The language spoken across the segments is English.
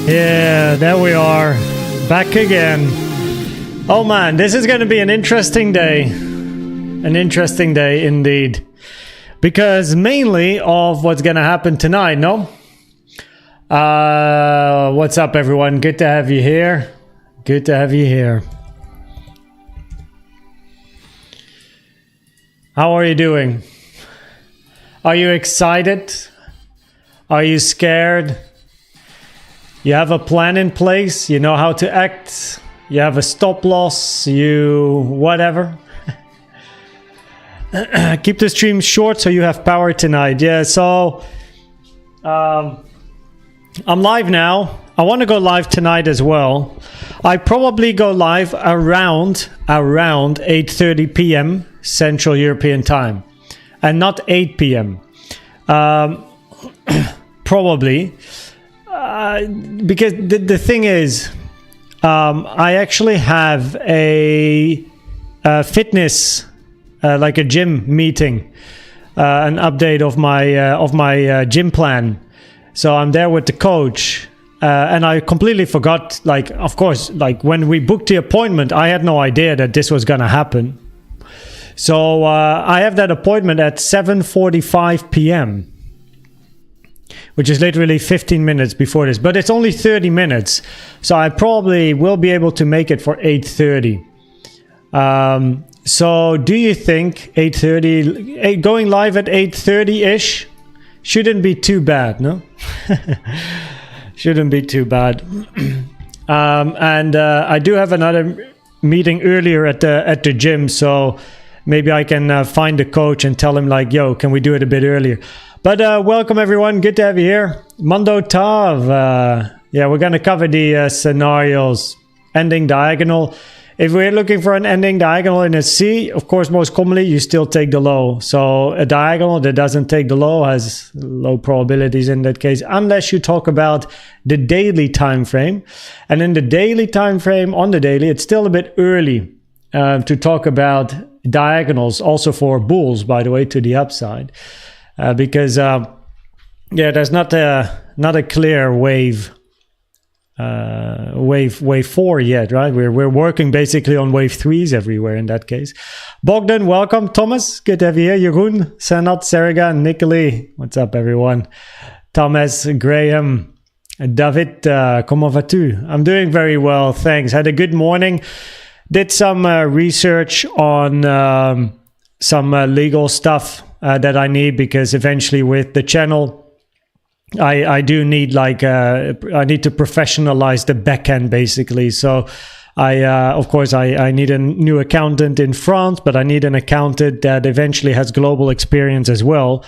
Yeah, there we are. Back again. Oh man, this is going to be an interesting day. An interesting day indeed. Because mainly of what's going to happen tonight, no? What's up everyone? Good to have you here. Good to have you here. How are you doing? Are you excited? Are you scared? You have a plan in place, you know how to act, you have a stop loss, you whatever. Keep the stream short so you have power tonight. Yeah, so I'm live now. I want to go live tonight as well. I probably go live around 8:30 p.m. Central European time and not 8 p.m. Probably. Because the thing is, I actually have a fitness, like a gym meeting, an update of my gym plan. So I'm there with the coach, and I completely forgot. Like, of course, like when we booked the appointment, I had no idea that this was gonna happen. So I have that appointment at 7:45 p.m. which is literally 15 minutes before this, but it's only 30 minutes. So I probably will be able to make it for 8:30. So do you think 8:30, going live at 8:30-ish shouldn't be too bad, no? Shouldn't be too bad. And I do have another meeting earlier at the gym, so maybe I can find the coach and tell him like, yo, can we do it a bit earlier? But welcome everyone, good to have you here. Mando Tav, yeah, we're gonna cover the scenarios. Ending diagonal. If we're looking for an ending diagonal in a C, of course, most commonly you still take the low. So a diagonal that doesn't take the low has low probabilities in that case, unless you talk about the daily time frame. And in the daily time frame, on the daily, it's still a bit early to talk about diagonals, also for bulls, by the way, to the upside. Because yeah, there's not a clear wave 4 yet, right? We're working basically on wave 3s everywhere in that case. Bogdan, welcome. Thomas, good to have you here. Jeroen, Sanat, Serga, Nikoli, what's up everyone? Thomas, Graham, David, comment vas-tu? I'm doing very well, thanks. Had a good morning. Did some research on some legal stuff that I need, because eventually with the channel I do need like I need to professionalize the backend basically. So of course I need a new accountant in France, but I need an accountant that eventually has global experience as well,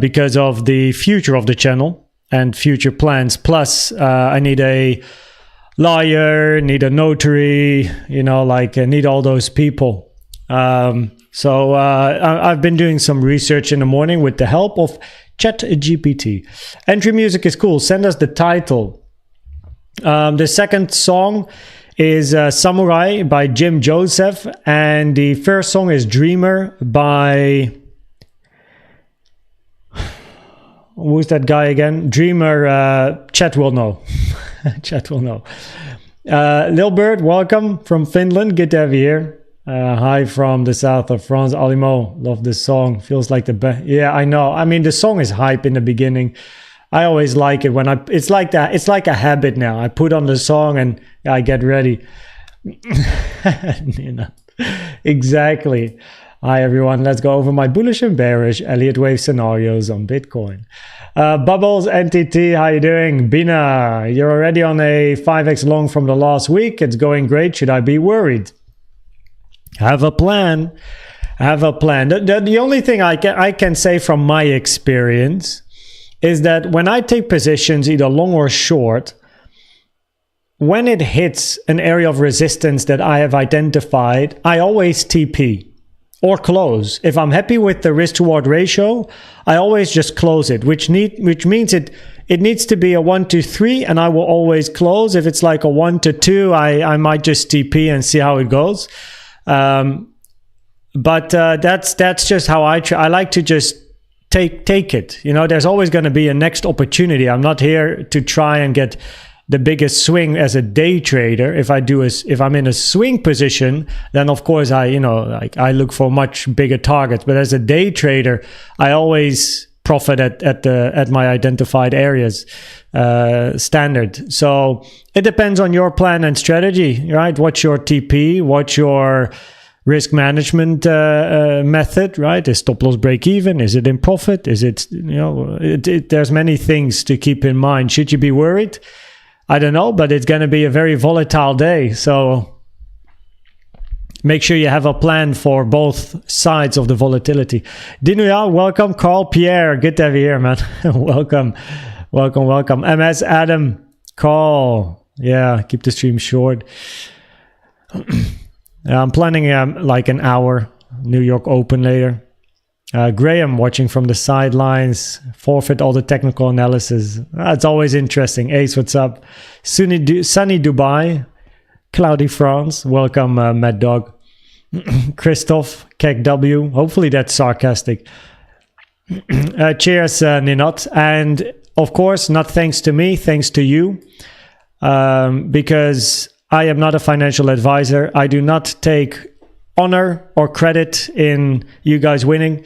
because of the future of the channel and future plans. Plus I need a lawyer, need a notary, you know, like I need all those people. So I've been doing some research in the morning with the help of ChatGPT. Entry music is cool. Send us the title. The second song is Samurai by Jim Joseph. And the first song is Dreamer by... Who's that guy again? Dreamer, Chat will know. Chat will know. Lil Bird, welcome from Finland. Good to have you here. Hi from the south of France. Alimo, love this song. Feels like the best. Yeah, I know. I mean, the song is hype in the beginning. I always like it when it's like that. It's like a habit now. I put on the song and I get ready. You know, exactly. Hi everyone. Let's go over my bullish and bearish Elliott wave scenarios on Bitcoin. Bubbles NTT, how you doing? Bina, you're already on a 5x long from the last week. It's going great. Should I be worried? Have a plan. Have a plan. The only thing I can say from my experience is that when I take positions, either long or short, when it hits an area of resistance that I have identified, I always TP or close. If I'm happy with the risk-reward ratio, I always just close it, which means it needs to be a 1 to 3, and I will always close. If it's like a 1 to 2, I might just TP and see how it goes. But that's just how I like to just take it. You know, there's always going to be a next opportunity. I'm not here to try and get the biggest swing as a day trader. If I'm in a swing position, then of course I look for much bigger targets. But as a day trader, I always profit at my identified areas standard. So it depends on your plan and strategy, right? What's your TP? What's your risk management method, right? Is stop loss break even? Is it in profit? Is it, there's many things to keep in mind. Should you be worried? I don't know, but it's going to be a very volatile day. So make sure you have a plan for both sides of the volatility. Dinuya, welcome. Carl Pierre, good to have you here, man. Welcome. MS Adam, Carl. Yeah, keep the stream short. I'm planning like an hour, New York Open later. Graham watching from the sidelines, forfeit all the technical analysis. It's always interesting. Ace, what's up? Sunny Dubai, cloudy France. Welcome, Mad Dog. Christoph, Kek W. Hopefully that's sarcastic. Cheers, Ninot. And of course, not thanks to me, thanks to you. Because I am not a financial advisor. I do not take honor or credit in you guys winning.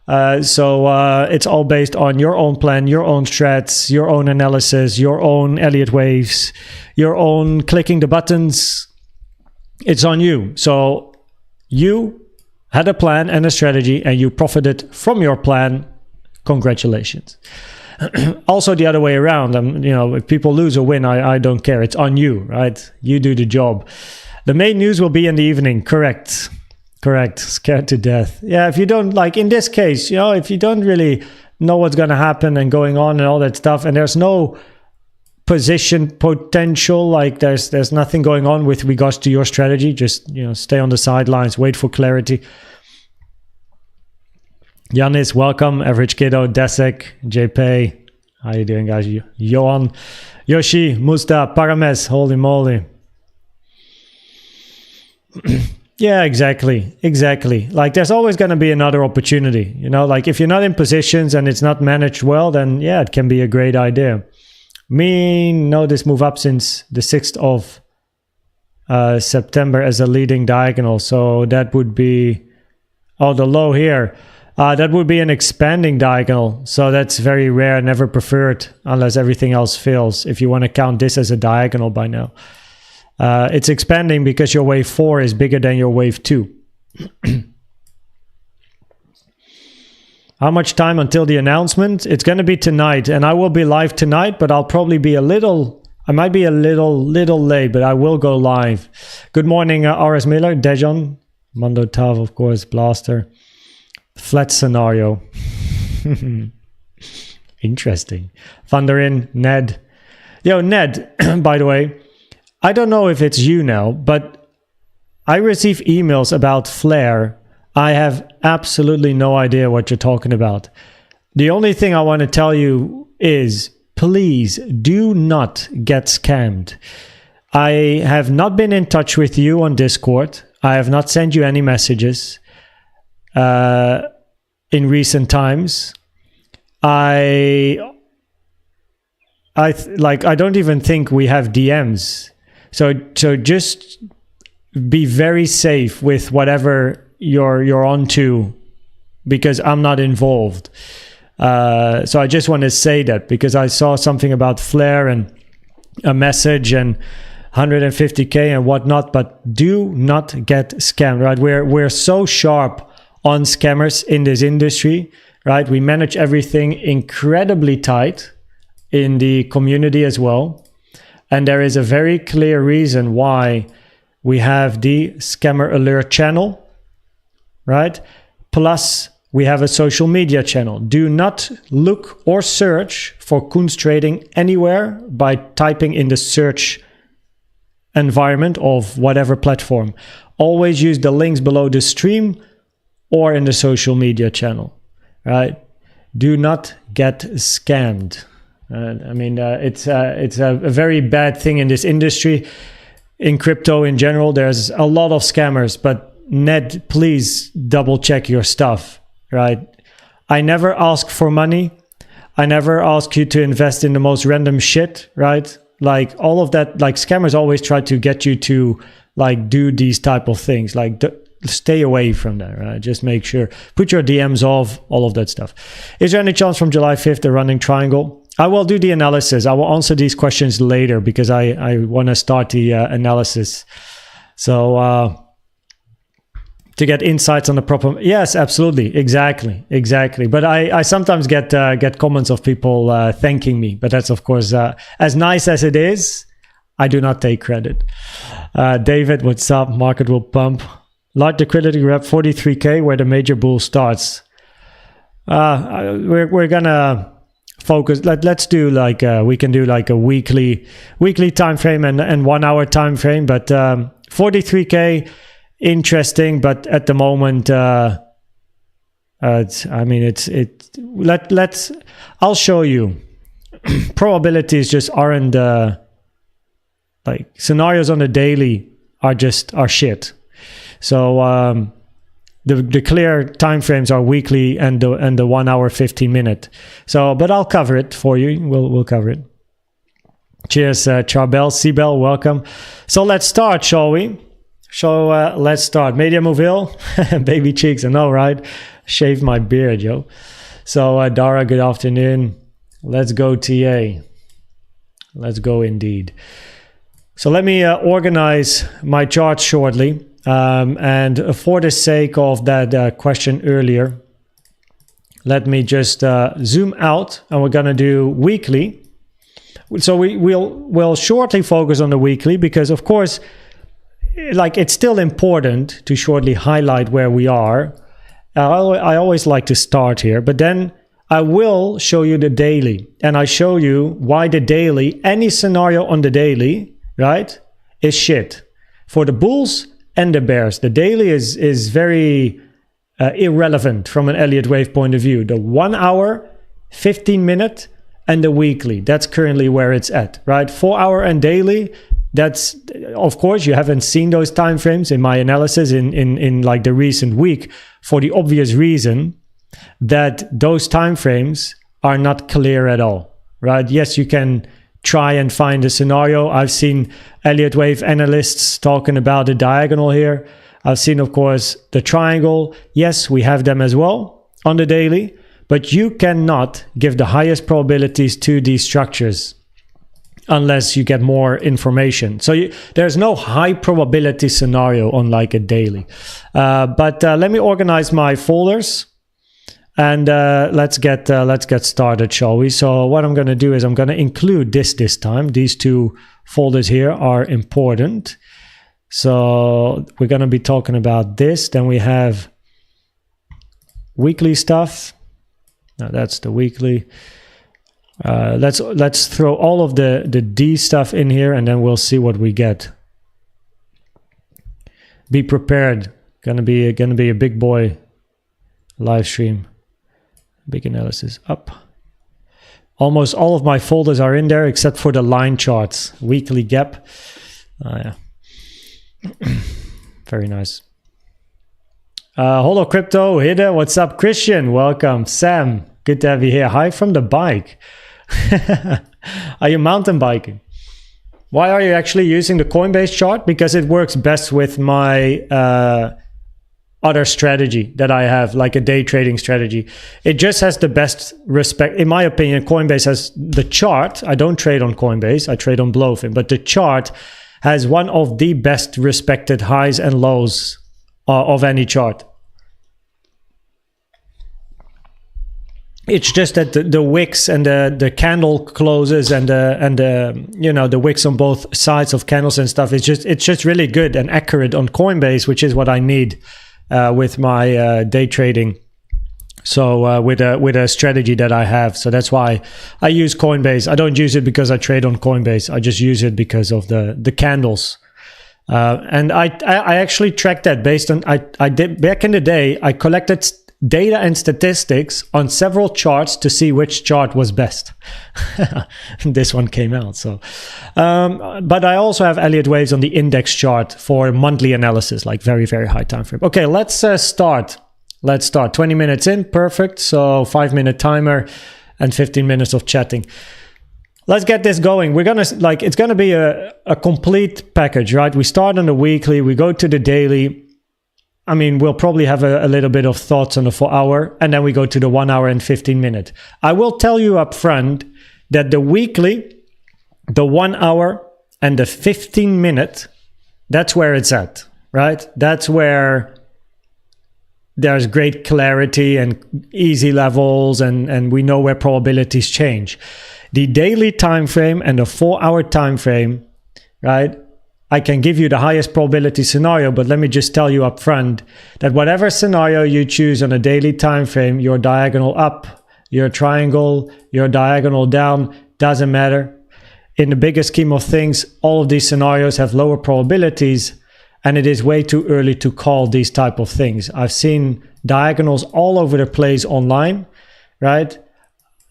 So it's all based on your own plan, your own strats, your own analysis, your own Elliott waves, your own clicking the buttons. It's on you. So you had a plan and a strategy and you profited from your plan. Congratulations. Also the other way around, if people lose or win, I don't care. It's on you, right? You do the job. The main news will be in the evening. Correct. Scared to death. Yeah, if you don't, like in this case, if you don't really know what's going to happen and going on and all that stuff, and there's no position potential, like there's nothing going on with regards to your strategy, just, stay on the sidelines, wait for clarity. Yanis, welcome. Average Kiddo, Desek, JP. How you doing, guys? Johan, Yoshi, Musta, Parames, holy moly. Yeah, exactly. Like there's always going to be another opportunity. Like if you're not in positions and it's not managed well, then yeah, it can be a great idea. Know this move up since the 6th of September as a leading diagonal. So that would be, the low here. That would be an expanding diagonal. So that's very rare, never preferred unless everything else fails. If you want to count this as a diagonal by now. It's expanding because your wave 4 is bigger than your wave 2. How much time until the announcement? It's going to be tonight, and I will be live tonight, but I'll probably be I might be a little late, but I will go live. Good morning, RS Miller, Dejon, Mondo Tav, of course, Blaster. Flat scenario. Interesting. Thunderin, Ned. Yo, Ned, by the way, I don't know if it's you now, but I receive emails about Flare. I have absolutely no idea what you're talking about. The only thing I want to tell you is, please do not get scammed. I have not been in touch with you on Discord. I have not sent you any messages in recent times. I don't even think we have DMs. So just be very safe with whatever you're onto, because I'm not involved. So I just want to say that, because I saw something about Flare and a message and 150k and whatnot, but do not get scammed, right? We're so sharp on scammers in this industry, right? We manage everything incredibly tight in the community as well. And there is a very clear reason why we have the Scammer Alert channel, right? Plus, we have a social media channel. Do not look or search for koenztrading anywhere by typing in the search environment of whatever platform. Always use the links below the stream or in the social media channel, right? Do not get scammed. It's a very bad thing in this industry. In crypto in general, there's a lot of scammers, but Ned, please double check your stuff, right? I never ask for money. I never ask you to invest in the most random shit, right? like all of that, like scammers always try to get you to like do these type of things, like stay away from that, right? Just make sure, put your DMs off, all of that stuff. Is there any chance from July 5th, the running triangle? I will do the analysis. I will answer these questions later because I want to start the analysis. So to get insights on the proper, yes, absolutely, exactly. But I sometimes get comments of people thanking me, but that's of course as nice as it is. I do not take credit. David, what's up? Market will pump. Large liquidity rep 43K where the major bull starts. We're gonna focus. Let's do like we can do like a weekly time frame and 1 hour time frame. But 43K, interesting. But at the moment, I'll show you. Probabilities just aren't like scenarios on the daily are shit. So the clear time frames are weekly and the 1 hour 15 minute. So, but I'll cover it for you. We'll cover it. Cheers, Charbel, Sibel, welcome. So let's start, shall we? So let's start. Media Mobile, baby cheeks. I know, right? Shave my beard, yo. So Dara, good afternoon. Let's go, TA. Let's go indeed. So let me organize my charts shortly. And for the sake of that question earlier, let me just zoom out, and we're gonna do weekly. So we'll shortly focus on the weekly because, of course, like it's still important to shortly highlight where we are. I always like to start here, but then I will show you the daily, and I show you why the daily, any scenario on the daily, right, is shit for the bulls and the bears. The daily is very irrelevant from an Elliott wave point of view. The 1 hour, 15 minute, and the weekly, that's currently where it's at, right? 4 hour and daily, that's, of course, you haven't seen those time frames in my analysis in like the recent week for the obvious reason that those time frames are not clear at all, right? Yes, you can try and find a scenario. I've seen Elliott wave analysts talking about the diagonal here. I've seen, of course, the triangle. Yes, we have them as well on the daily, but you cannot give the highest probabilities to these structures unless you get more information. So there's no high probability scenario on like a daily. But let me organize my folders. And let's get started, shall we? So what I'm going to do is I'm going to include this time. These two folders here are important. So we're going to be talking about this. Then we have weekly stuff. Now that's the weekly. Let's throw all of the D stuff in here, and then we'll see what we get. Be prepared. Gonna be a big boy live stream. Big analysis up. Almost all of my folders are in there except for the line charts. Weekly gap. Oh, yeah. Very nice. Holo Crypto, Hidde, what's up? Christian, welcome. Sam, good to have you here. Hi from the bike. Are you mountain biking? Why are you actually using the Coinbase chart? Because it works best with my other strategy that I have, like a day trading strategy. It just has the best respect. In my opinion, Coinbase has the chart. I don't trade on Coinbase. I trade on Bluefin. But the chart has one of the best respected highs and lows of any chart. It's just that the wicks and the candle closes and the wicks on both sides of candles and stuff. It's just really good and accurate on Coinbase, which is what I need with my day trading. So with a strategy that I have. So that's why I use Coinbase. I don't use it because I trade on Coinbase. I just use it because of the candles. And I actually tracked that based on I did back in the day. I collected data and statistics on several charts to see which chart was best. This one came out. So, but I also have Elliott waves on the index chart for monthly analysis, like very, very high time frame. Okay, let's start. Let's start. 20 minutes in, perfect. So 5-minute timer and 15 minutes of chatting. let's get this going. We're gonna it's gonna be a complete package, right? We start on the weekly, we go to the daily. I mean, we'll probably have a little bit of thoughts on the 4 hour, and then we go to the 1 hour and 15 minute. I will tell you up front that the weekly, the 1 hour and the 15 minute, that's where it's at, right? That's where there's great clarity and easy levels, and we know where probabilities change. The daily time frame and the 4 hour time frame, right? I can give you the highest probability scenario, but let me just tell you up front that whatever scenario you choose on a daily time frame, your diagonal up, your triangle, your diagonal down, doesn't matter. In the bigger scheme of things, all of these scenarios have lower probabilities, and it is way too early to call these type of things. I've seen diagonals all over the place online, right?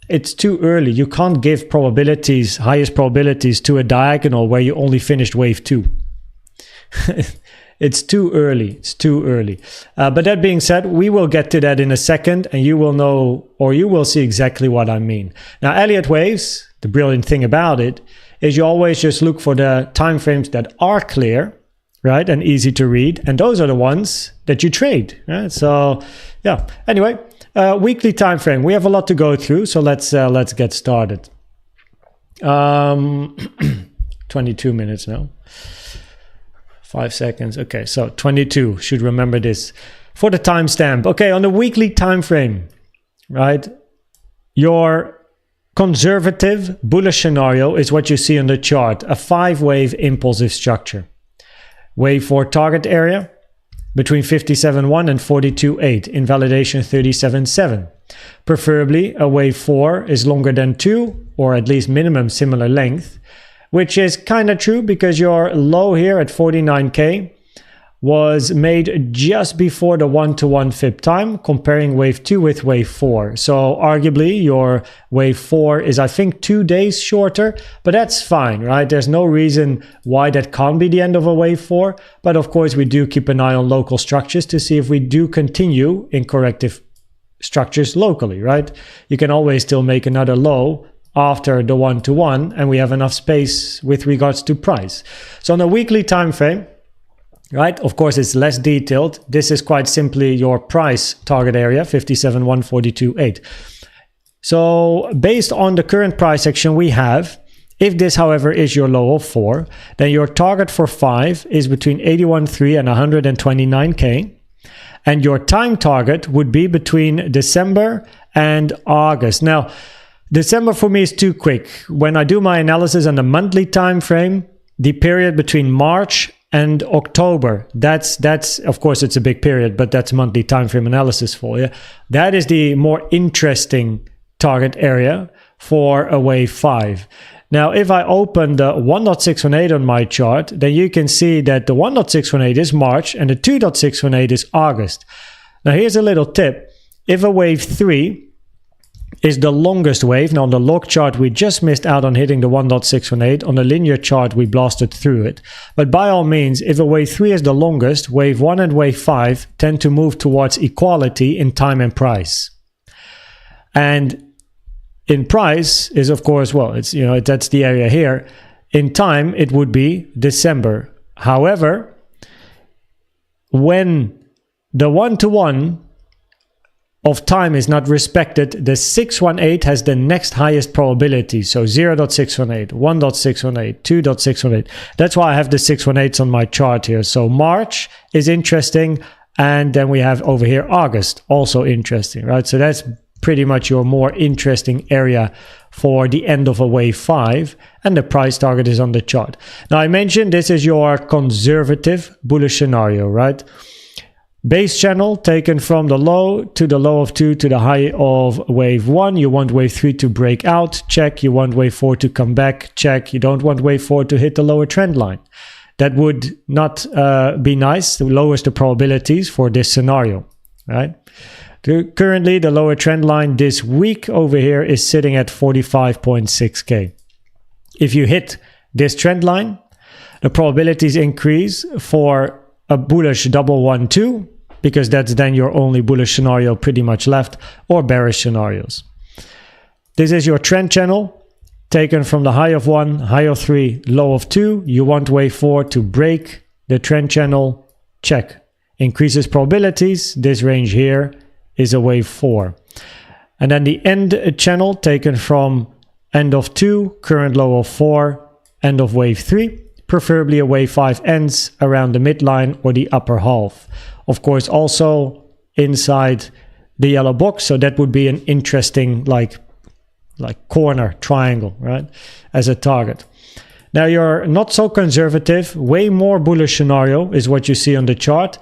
It's too early. You can't give probabilities, highest probabilities to a diagonal where you only finished wave 2. It's too early. It's too early. But that being said, we will get to that in a second, and you will know, or you will see exactly what I mean. Now, Elliott waves, the brilliant thing about it is you always just look for the time frames that are clear, right, and easy to read, and those are the ones that you trade, right? So, yeah. Anyway. Weekly time frame. We have a lot to go through, so let's get started. 22 minutes now. 5 seconds. Okay, so 22. Should remember this for the timestamp. Okay, on the weekly time frame, right? Your conservative bullish scenario is what you see on the chart. A 5-wave impulsive structure. Wave 4 target area between 57.1 and 42.8, invalidation 37.7. Preferably, a wave 4 is longer than 2, or at least minimum similar length, which is kind of true because your low here at 49K was made just before the 1-to-1 fib time, comparing wave 2 with wave 4. So arguably your wave 4 is, I think, 2 days shorter, but that's fine, right? There's no reason why that can't be the end of a wave 4. But of course, we do keep an eye on local structures to see if we do continue in corrective structures locally, right? You can always still make another low after the 1-to-1, and we have enough space with regards to price. So on a weekly time frame, right? Of course, it's less detailed. This is quite simply your price target area, 57.1, 42.8. So based on the current price action we have, if this, however, is your low of 4, then your target for 5 is between 81.3 and 129K. And your time target would be between December and August. Now, December for me is too quick. When I do my analysis on the monthly time frame, the period between March and October, that's of course it's a big period, but that's monthly time frame analysis for you. That is the more interesting target area for a wave 5. Now, if I open the 1.618 on my chart, then you can see that the 1.618 is March and the 2.618 is August. Now, here's a little tip. If a wave 3 is the longest wave, now on the log chart we just missed out on hitting the 1.618, on the linear chart we blasted through it. But by all means, if a wave 3 is the longest, wave 1 and wave 5 tend to move towards equality in time and price. And in price is, of course, well, it's, you know, that's the area here. In time, it would be December. However, when the 1-to-1 of time is not respected, the 618 has the next highest probability. So 0.618, 1.618, 2.618. That's why I have the 618s on my chart here. So March is interesting. And then we have over here August, also interesting, right? So that's pretty much your more interesting area for the end of a wave 5. And the price target is on the chart. Now, I mentioned this is your conservative bullish scenario, right? Base channel taken from the low of 2 to the high of wave 1. You want wave 3 to break out, check. You want wave 4 to come back, check. You don't want wave 4 to hit the lower trend line. That would not be nice. It lowers the probabilities for this scenario, right? Currently, the lower trend line this week over here is sitting at 45.6K. If you hit this trend line, the probabilities increase for a bullish double 1-2, because that's then your only bullish scenario pretty much left, or bearish scenarios. This is your trend channel. taken from the high of 1, high of 3, low of 2. You want wave 4 to break the trend channel, check. Increases probabilities, this range here is a wave 4. And then the end channel taken from end of 2, current low of 4, end of wave 3. Preferably a wave 5 ends around the midline or the upper half. Of course, also inside the yellow box, so that would be an interesting like corner triangle, right, as a target. Now you're not so conservative, way more bullish scenario is what you see on the chart.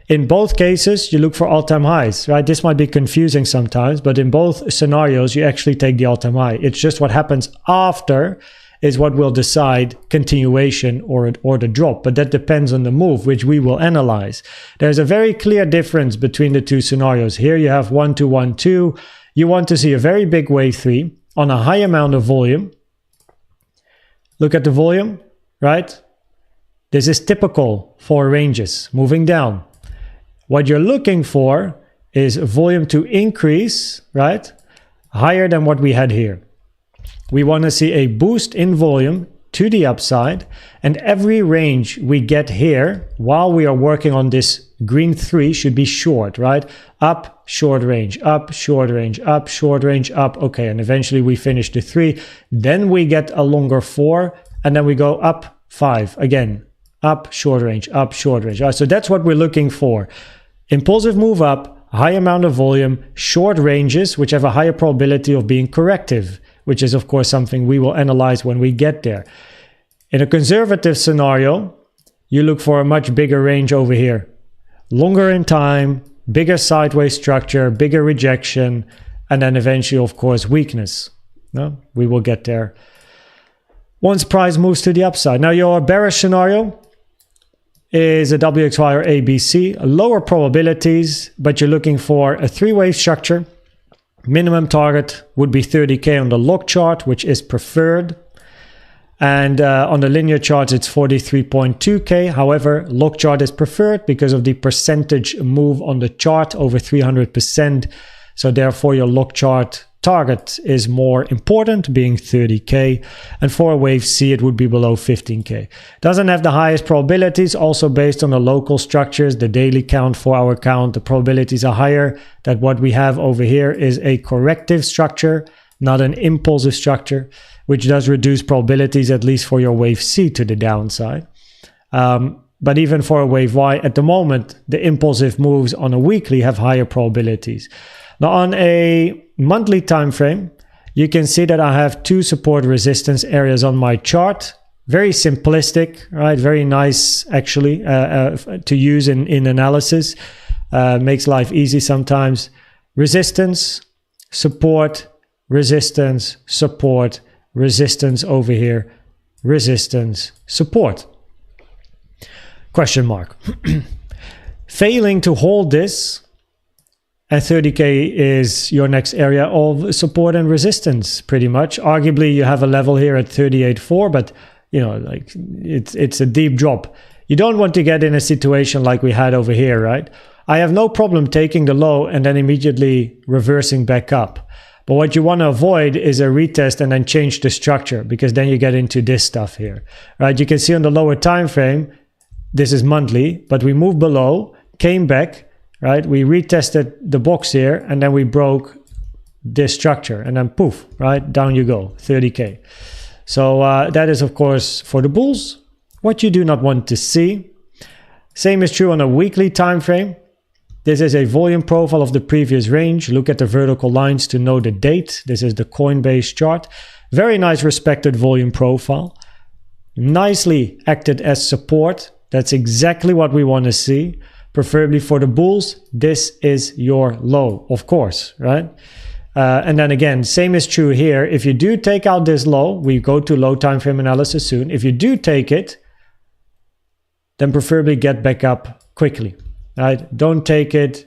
In both cases, you look for all-time highs, right? This might be confusing sometimes, but in both scenarios, you actually take the all-time high. It's just what happens after is what will decide continuation or the drop, but that depends on the move, which we will analyze. There's a very clear difference between the two scenarios. Here you have 1, 2, 1, 2. You want to see a very big wave 3 on a high amount of volume. Look at the volume, right? This is typical for ranges moving down. What you're looking for is volume to increase, right? Higher than what we had here. We want to see a boost in volume to the upside, and every range we get here while we are working on this green 3 should be short, right? Up, short range, up, short range, up, short range, up. Okay, and eventually we finish the 3. Then we get a longer 4, and then we go up 5 again. Up, short range, up, short range. All right, so that's what we're looking for. Impulsive move up, high amount of volume, short ranges, which have a higher probability of being corrective, which is of course something we will analyze when we get there. In a conservative scenario, you look for a much bigger range over here. Longer in time, bigger sideways structure, bigger rejection, and then eventually, of course, weakness. No, we will get there once price moves to the upside. Now, your bearish scenario is a WXY or ABC, lower probabilities, but you're looking for a 3-wave structure. Minimum target would be 30K on the log chart, which is preferred. And on the linear chart, it's 43.2K. However, log chart is preferred because of the percentage move on the chart over 300%. So therefore, your log chart target is more important, being 30K. And for a wave C, it would be below 15K. Doesn't have the highest probabilities, also based on the local structures, the daily count, 4-hour count. The probabilities are higher. That what we have over here is a corrective structure, not an impulsive structure, which does reduce probabilities, at least for your wave C, to the downside. But even for a wave Y, at the moment, the impulsive moves on a weekly have higher probabilities. Now, on a monthly time frame, you can see that I have 2 support resistance areas on my chart. Very simplistic, right? Very nice, actually, to use in analysis. Makes life easy sometimes. Resistance, support, resistance, support, resistance over here, resistance, support. Question mark. Failing to hold this, and 30K is your next area of support and resistance, pretty much. Arguably, you have a level here at 38.4, but you know, like it's a deep drop. You don't want to get in a situation like we had over here, right? I have no problem taking the low and then immediately reversing back up. But what you want to avoid is a retest and then change the structure, because then you get into this stuff here, right? You can see on the lower time frame, this is monthly, but we moved below, came back, right? We retested the box here, and then we broke this structure, and then poof, right? Down you go, 30K. So that is, of course, for the bulls, what you do not want to see. Same is true on a weekly time frame. This is a volume profile of the previous range. Look at the vertical lines to know the date. This is the Coinbase chart. Very nice respected volume profile. Nicely acted as support. That's exactly what we want to see. Preferably for the bulls, this is your low, of course, right? And then again, same is true here. If you do take out this low, we go to low time frame analysis soon. If you do take it, then preferably get back up quickly, right? Don't take it,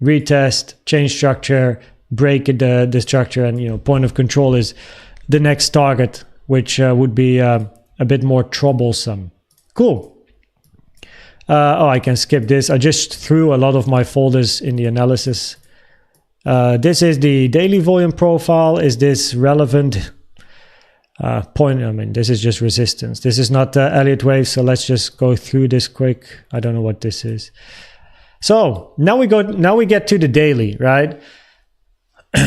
retest, change structure, break the structure, and you know, point of control is the next target, which would be a bit more troublesome. Cool. Oh, I can skip this. I just threw a lot of my folders in the analysis. This is the daily volume profile. Is this relevant? point. I mean, this is just resistance. This is not the Elliott wave, so let's just go through this quick. I don't know what this is. So now we get to the daily, right?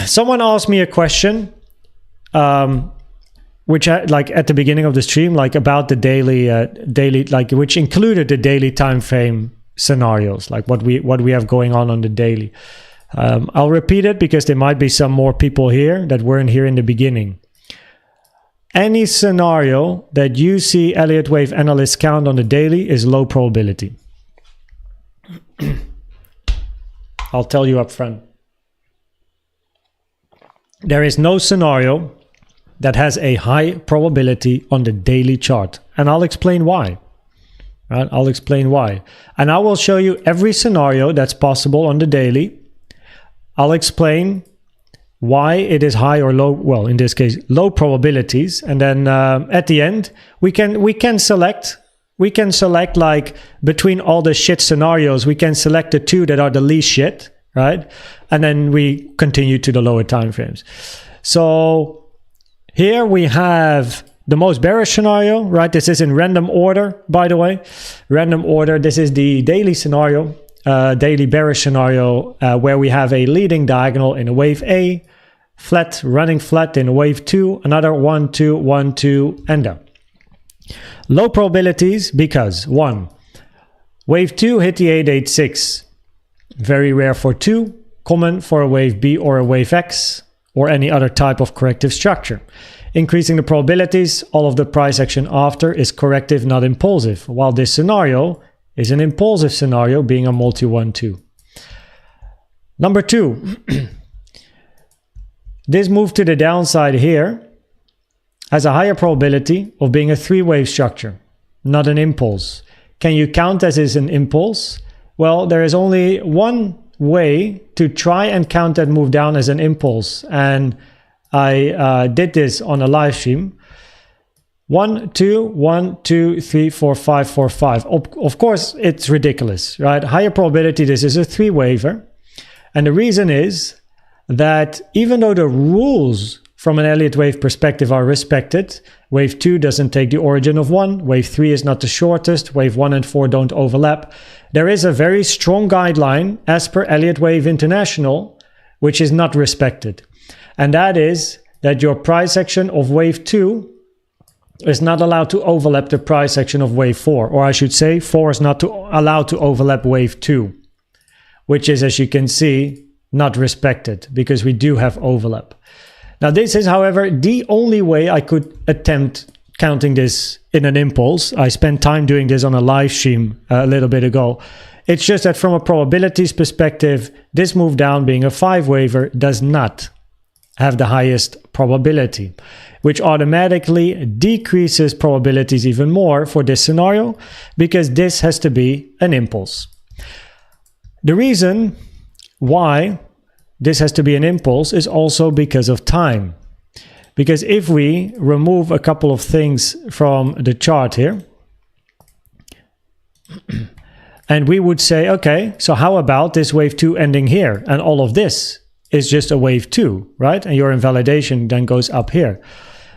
Someone asked me a question, which like at the beginning of the stream, like about the daily, like which included the daily time frame scenarios, like what we have going on the daily. I'll repeat it because there might be some more people here that weren't here in the beginning. Any scenario that you see Elliott wave analysts count on the daily is low probability. I'll tell you up front. There is no scenario that has a high probability on the daily chart. And I'll explain why. Right? I'll explain why. And I will show you every scenario that's possible on the daily. I'll explain why it is high or low, well, in this case, low probabilities. And then at the end, we can select like between all the shit scenarios, we can select the two that are the least shit, right? And then we continue to the lower time frames. So here we have the most bearish scenario, right? This is in random order, by the way. Random order, this is the daily scenario, daily bearish scenario, where we have a leading diagonal in a wave A, flat, running flat in a wave 2, another 1, 2, 1, 2, and down. Low probabilities because 1, wave 2 hit the 886. Very rare for 2, common for a wave B or a wave X or any other type of corrective structure. Increasing the probabilities, all of the price action after is corrective, not impulsive, while this scenario is an impulsive scenario, being a multi 1-2. Number 2, this move to the downside here has a higher probability of being a 3-wave structure, not an impulse. Can you count as is an impulse? Well, there is only one way to try and count that move down as an impulse, and I did this on a live stream. 1, 2, 1, 2, 3, 4, 5, 4, 5. Of course, it's ridiculous, right? Higher probability, this is a 3-waver. And the reason is that even though the rules from an Elliott wave perspective are respected, wave 2 doesn't take the origin of 1, wave 3 is not the shortest, wave 1 and 4 don't overlap. There is a very strong guideline as per Elliott Wave International, which is not respected. And that is that your price action of wave 2 is not allowed to overlap the price action of wave 4. Or I should say, 4 is not allowed to overlap wave 2, which is, as you can see, not respected because we do have overlap. Now, this is, however, the only way I could attempt counting this in an impulse. I spent time doing this on a live stream a little bit ago. It's just that from a probabilities perspective, this move down being a 5-waver does not have the highest probability, which automatically decreases probabilities even more for this scenario because this has to be an impulse. The reason why this has to be an impulse is also because of time. Because if we remove a couple of things from the chart here, and we would say, okay, so how about this wave 2 ending here? And all of this is just a wave 2, right? And your invalidation then goes up here.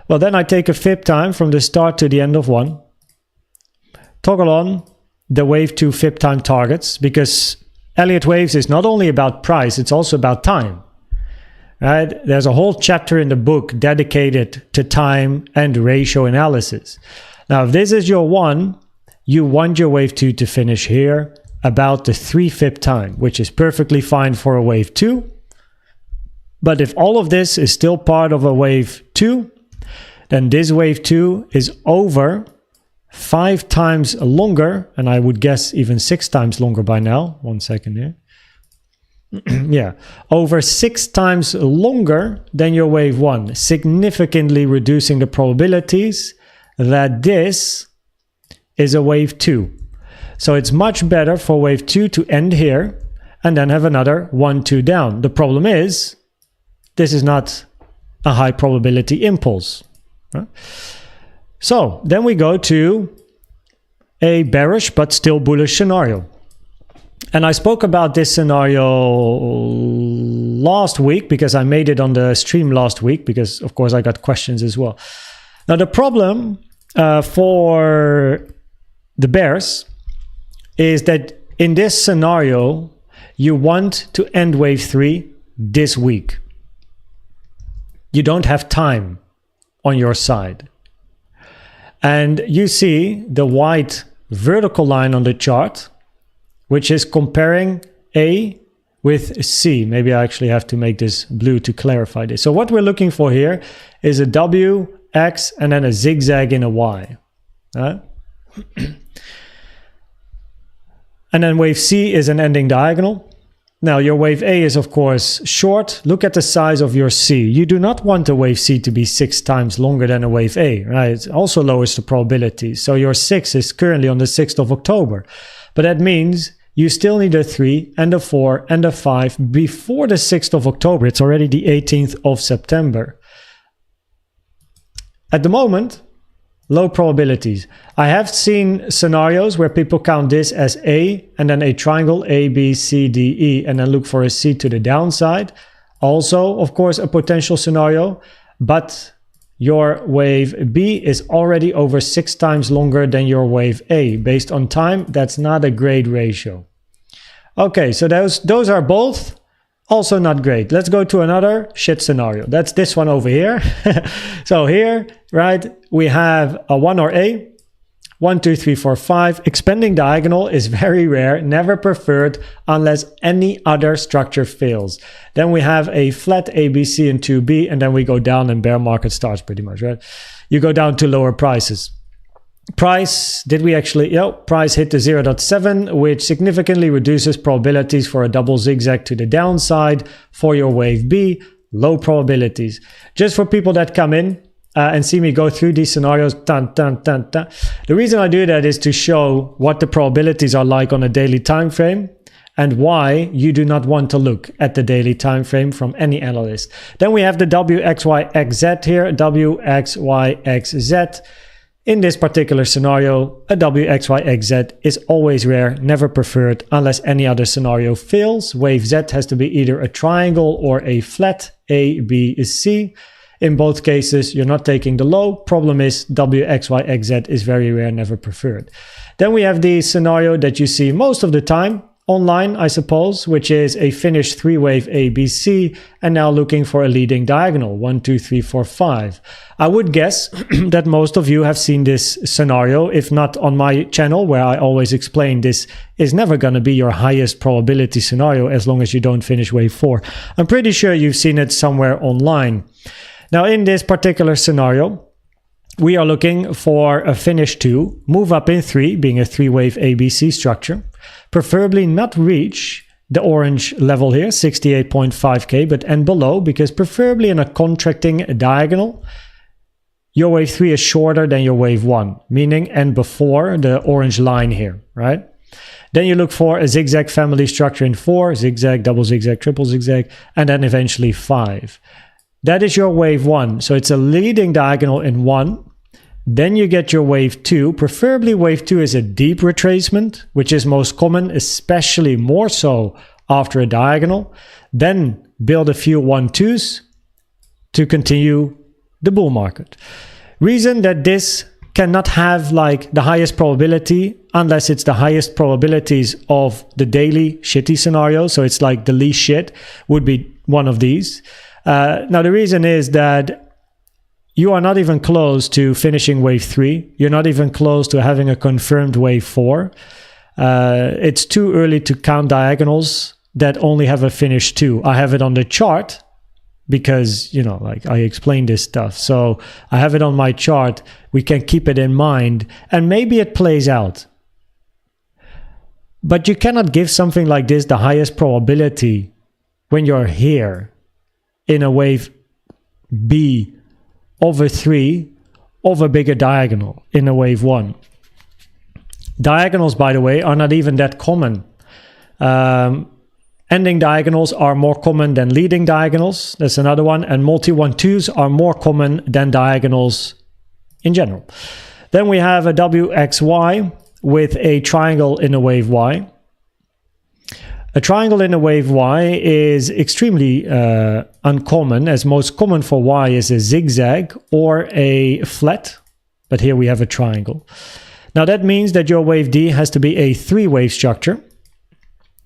Well, then I take a fib time from the start to the end of 1, toggle on the wave 2 fib time targets, because Elliott waves is not only about price, it's also about time. Right? There's a whole chapter in the book dedicated to time and ratio analysis. Now, if this is your 1, you want your wave 2 to finish here about the 3 fib time, which is perfectly fine for a wave 2. But if all of this is still part of a wave 2, then this wave 2 is over 5 times longer, and I would guess even 6 times longer by now. 1 second here. Yeah, over 6 times longer than your wave 1, significantly reducing the probabilities that this is a wave 2. So it's much better for wave 2 to end here and then have another 1, 2 down. The problem is, this is not a high probability impulse. Right? So then we go to a bearish but still bullish scenario. And I spoke about this scenario last week because I made it on the stream last week because, of course, I got questions as well. Now the problem for the bears is that in this scenario, you want to end wave 3 this week. You don't have time on your side. And you see the white vertical line on the chart, which is comparing A with C. Maybe I actually have to make this blue to clarify this. So what we're looking for here is a W, X, and then a zigzag in a Y. And then wave C is an ending diagonal. Now your wave A is of course short. Look at the size of your C. You do not want a wave C to be 6 times longer than a wave A, right? It also lowers the probability. So your 6 is currently on the 6th of October. But that means you still need a 3 and a 4 and a 5 before the 6th of October. It's already the 18th of September. At the moment, low probabilities. I have seen scenarios where people count this as A and then a triangle A, B, C, D, E, and then look for a C to the downside. Also, of course, a potential scenario, but your wave B is already over 6 times longer than your wave A. Based on time, that's not a great ratio. Okay, so those are both also not great. Let's go to another shit scenario. That's this one over here. So here, right, we have a 1 or A, 1, 2, 3, 4, 5. Expanding diagonal is very rare, never preferred unless any other structure fails. Then we have a flat A, B, C, and 2B, and then we go down and bear market starts pretty much, right? You go down to lower prices. Price, did we actually, price hit the 0.7, which significantly reduces probabilities for a double zigzag to the downside. For your wave B, low probabilities. Just for people that come in and see me go through these scenarios, the reason I do that is to show what the probabilities are like on a daily time frame and why you do not want to look at the daily time frame from any analyst. Then we have the WXYXZ here, WXYXZ. In this particular scenario, a WXYXZ is always rare, never preferred unless any other scenario fails. Wave Z has to be either a triangle or a flat A, B, C. In both cases, you're not taking the low. Problem is WXYXZ is very rare, never preferred. Then we have the scenario that you see most of the time online, I suppose, which is a finished 3-wave ABC and now looking for a leading diagonal, 1, 2, 3, 4, 5. I would guess that most of you have seen this scenario, if not on my channel, where I always explain this is never going to be your highest probability scenario as long as you don't finish wave 4. I'm pretty sure you've seen it somewhere online. Now, in this particular scenario, we are looking for a finish 2, move up in 3, being a 3-wave ABC structure, preferably not reach the orange level here, 68.5K, but end below, because preferably in a contracting diagonal, your wave 3 is shorter than your wave 1, meaning end before the orange line here, right? Then you look for a zigzag family structure in 4, zigzag, double zigzag, triple zigzag, and then eventually 5. That is your wave 1. So it's a leading diagonal in 1. Then you get your wave 2. Preferably wave 2 is a deep retracement, which is most common, especially more so after a diagonal. Then build a few 1-2s to continue the bull market. Reason that this cannot have like the highest probability unless it's the highest probabilities of the daily shitty scenario. So it's like the least shit would be one of these. Now the reason is that you are not even close to finishing wave 3. You're not even close to having a confirmed wave 4. It's too early to count diagonals that only have a finish 2. I have it on the chart because, you know, like I explained this stuff. So I have it on my chart. We can keep it in mind and maybe it plays out. But you cannot give something like this the highest probability when you're here in a wave B of a 3 of a bigger diagonal in a wave 1. Diagonals, by the way, are not even that common. Ending diagonals are more common than leading diagonals. That's another one. And multi 1-2s are more common than diagonals in general. Then we have a WXY with a triangle in a wave Y. A triangle in a wave Y is extremely uncommon, as most common for Y is a zigzag or a flat, but here we have a triangle. Now that means that your wave D has to be a three-wave structure.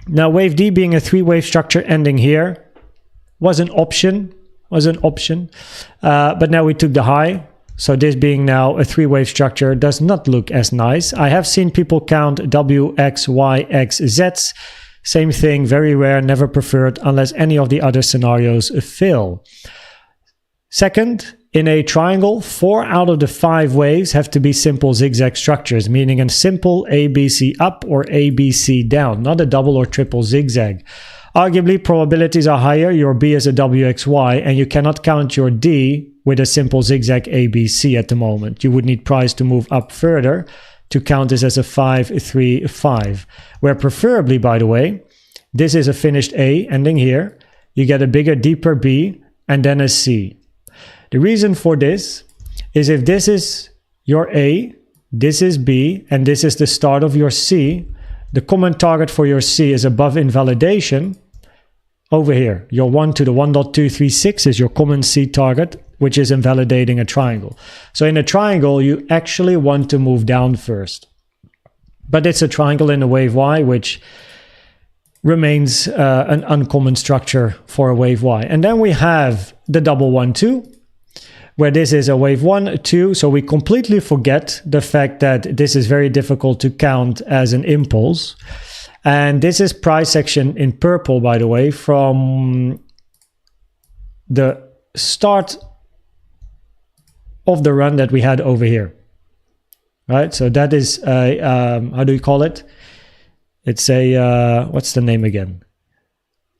Now wave D being a three-wave structure ending here was an option, but now we took the high. So this being now a three-wave structure does not look as nice. I have seen people count W, X, Y, X, Zs. Same thing, very rare, never preferred unless any of the other scenarios fail. Second, in a triangle, 4 out of the 5 waves have to be simple zigzag structures, meaning a simple ABC up or ABC down, not a double or triple zigzag. Arguably, probabilities are higher, your B is a WXY, and you cannot count your D with a simple zigzag ABC at the moment. You would need price to move up further to count this as a 5-3-5, where preferably, by the way, this is a finished A ending here. You get a bigger, deeper B and then a C. The reason for this is if this is your A, this is B, and this is the start of your C, the common target for your C is above invalidation. Over here, your 1 to the 1.236 is your common C target, which is invalidating a triangle. So in a triangle, you actually want to move down first. But it's a triangle in a wave Y, which remains an uncommon structure for a wave Y. And then we have the double 1-2, where this is a wave 1-2. So we completely forget the fact that this is very difficult to count as an impulse. And this is price action in purple, by the way, from the start of the run that we had over here, right? So that is a, how do you call it? It's a, what's the name again?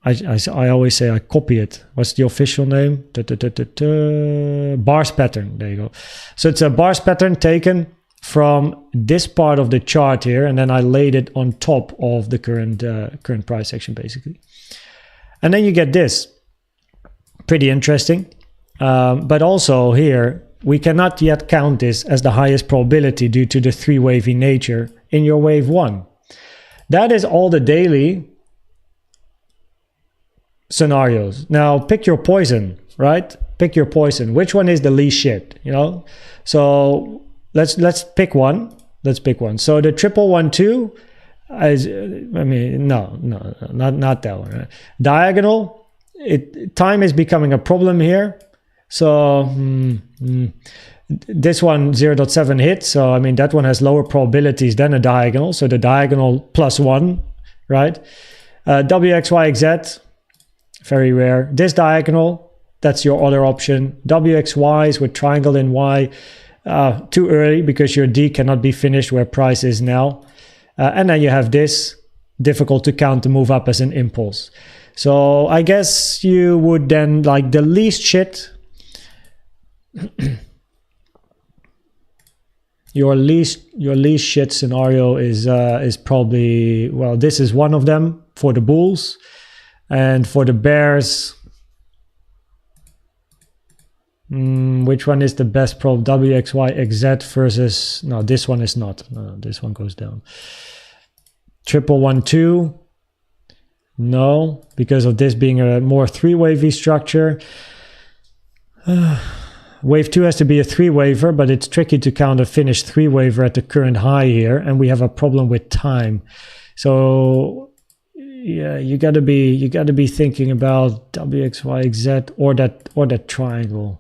I always say I copy it. What's the official name? Bars pattern, there you go. So it's a bars pattern taken from this part of the chart here, and then I laid it on top of the current price action, basically. And then you get this. Pretty interesting. But also here, we cannot yet count this as the highest probability due to the three-wavy nature in your wave 1. That is all the daily scenarios. Now, pick your poison, right? Pick your poison. Which one is the least shit, you know? So let's pick one. Let's pick one. So the 1-1-2 is, I mean, no, not that one. Right? Diagonal, time is becoming a problem here. So this one 0.7 hit. So I mean that one has lower probabilities than a diagonal. So the diagonal +1, right? WXYZ, very rare. This diagonal, that's your other option. WXYs with triangle in Y, too early because your D cannot be finished where price is now. And then you have this, difficult to count to move up as an impulse. So I guess you would then like the least shit. Your least shit scenario is probably, well, this is one of them for the bulls, and for the bears, which one is the best probe? WXYXZ versus, no, this one is not. No, this one goes down. 1-1-2, no, because of this being a more three-wavy structure. Wave 2 has to be a three-waver, but it's tricky to count a finished three-waver at the current high here, and we have a problem with time. So yeah, you gotta be thinking about WXYZ or that triangle.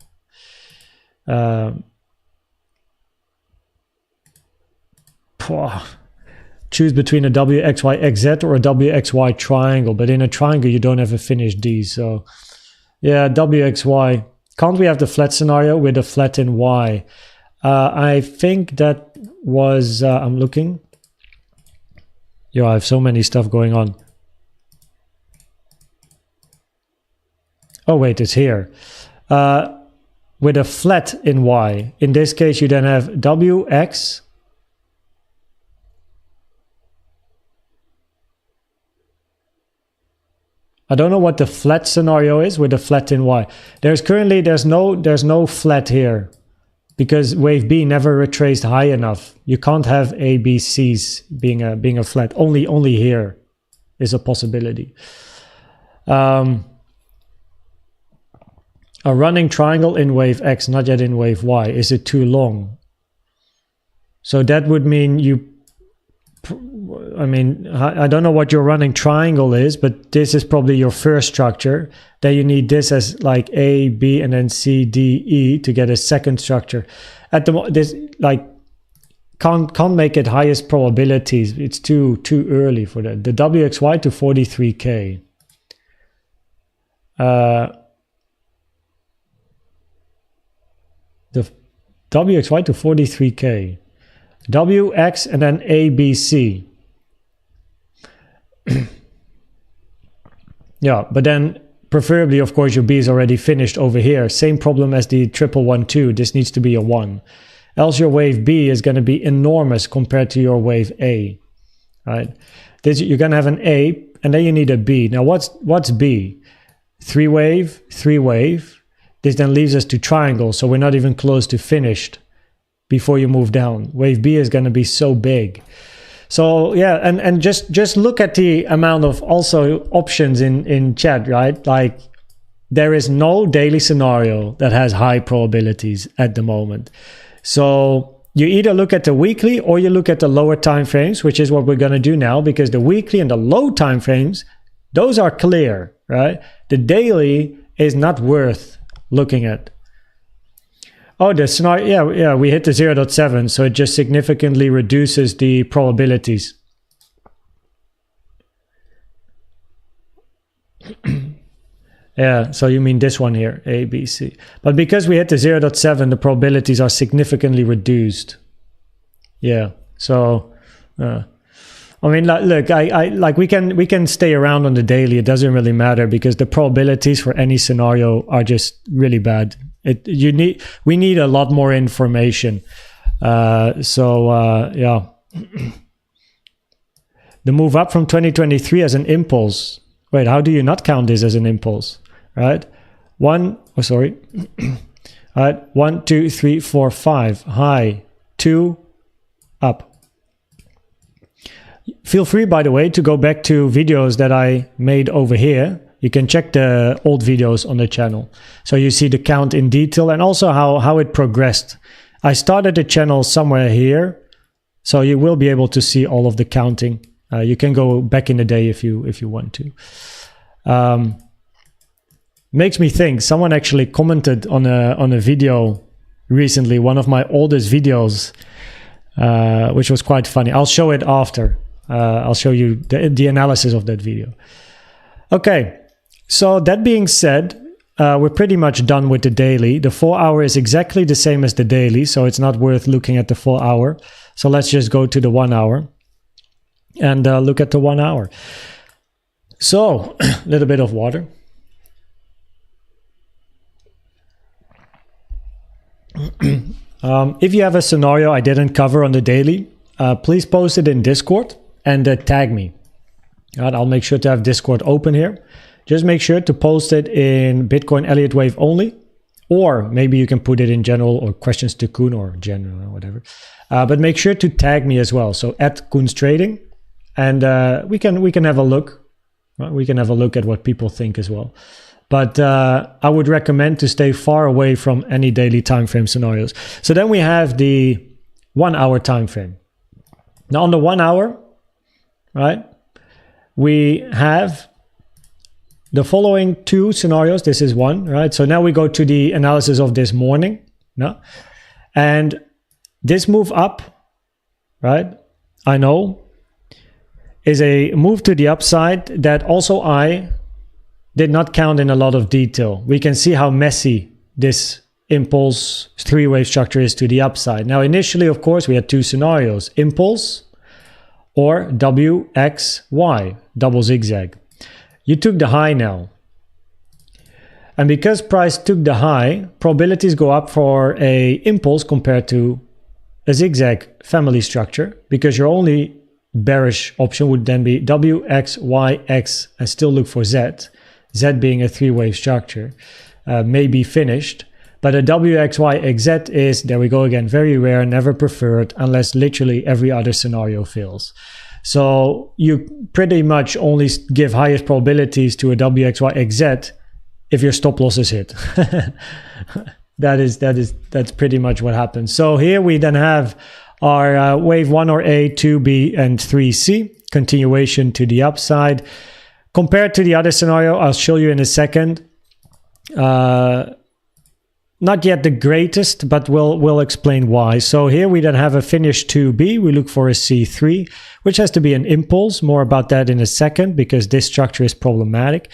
Choose between a WXYZ or a WXY triangle, but in a triangle you don't have a finished D. So yeah, WXY. Can't we have the flat scenario with a flat in Y? I think that was, I'm looking. Yo, I have so many stuff going on. Oh, wait, it's here. With a flat in Y. In this case, you then have WX. I don't know what the flat scenario is with the flat in Y. There's no flat here because wave B never retraced high enough. You can't have A, B, C's being a flat. Only here. is a possibility. A running triangle in wave X, not yet in wave Y. Is it too long? So that would mean I don't know what your running triangle is, but this is probably your first structure. Then you need this as like A, B, and then C, D, E to get a second structure. At the this like can't make it highest probabilities. It's too early for that. The WXY to 43K. The WXY to 43K. WX and then ABC. Yeah, but then preferably, of course, your B is already finished over here. Same problem as the 1112. This needs to be a 1. Else your wave B is going to be enormous compared to your wave A. Right? You're going to have an A, and then you need a B. Now, what's B? 3 wave, 3 wave. This then leaves us to triangle, so we're not even close to finished before you move down. Wave B is going to be so big. So yeah, and just look at the amount of also options in chat, right? Like there is no daily scenario that has high probabilities at the moment. So you either look at the weekly or you look at the lower time frames, which is what we're going to do now, because the weekly and the low time frames, those are clear, right? The daily is not worth looking at. Oh, the scenario, yeah, we hit the 0.7, so it just significantly reduces the probabilities. Yeah, so you mean this one here, A, B, C. But because we hit the 0.7, the probabilities are significantly reduced. Yeah, so, I mean, look, I like we can stay around on the daily. It doesn't really matter because the probabilities for any scenario are just really bad. We need a lot more information. Yeah. The move up from 2023 as an impulse. Wait, how do you not count this as an impulse? Right? 1, all right, 1, 2, 3, 4, 5. High, 2, up. Feel free, by the way, to go back to videos that I made over here. You can check the old videos on the channel. So you see the count in detail and also how it progressed. I started the channel somewhere here, so you will be able to see all of the counting. You can go back in the day if you want to. Makes me think, someone actually commented on a video recently, one of my oldest videos, which was quite funny. I'll show it after. I'll show you the analysis of that video. Okay. So that being said, we're pretty much done with the daily. The 4 hour is exactly the same as the daily, so it's not worth looking at the 4 hour. So let's just go to the 1 hour and look at the 1 hour. So a little bit of water. If you have a scenario I didn't cover on the daily, please post it in Discord and tag me. All right, I'll make sure to have Discord open here. Just make sure to post it in Bitcoin Elliott Wave only, or maybe you can put it in general or questions to Koen or general or whatever. But make sure to tag me as well. So at koenztrading, and we can have a look. We can have a look at what people think as well. But I would recommend to stay far away from any daily time frame scenarios. So then we have the 1 hour time frame. Now on the 1 hour, right, we have the following 2 scenarios. This is one, right? So now we go to the analysis of this morning. No? And this move up, right, I know, is a move to the upside that also I did not count in a lot of detail. We can see how messy this impulse 3-wave structure is to the upside. Now, initially, of course, we had 2 scenarios, impulse or WXY, double zigzag. You took the high now. And because price took the high, probabilities go up for a impulse compared to a zigzag family structure, because your only bearish option would then be WXYX and still look for Z. Z being a 3-wave structure, may be finished. But a WXYXZ is, there we go again, very rare, never preferred, unless literally every other scenario fails. So you pretty much only give highest probabilities to a WXYXZ if your stop loss is hit. That's pretty much what happens. So here we then have our wave 1 or A, 2B, and 3C, continuation to the upside. Compared to the other scenario, I'll show you in a second. Not yet the greatest, but we'll explain why. So here we then have a finish 2B. We look for a C3, which has to be an impulse. More about that in a second, because this structure is problematic.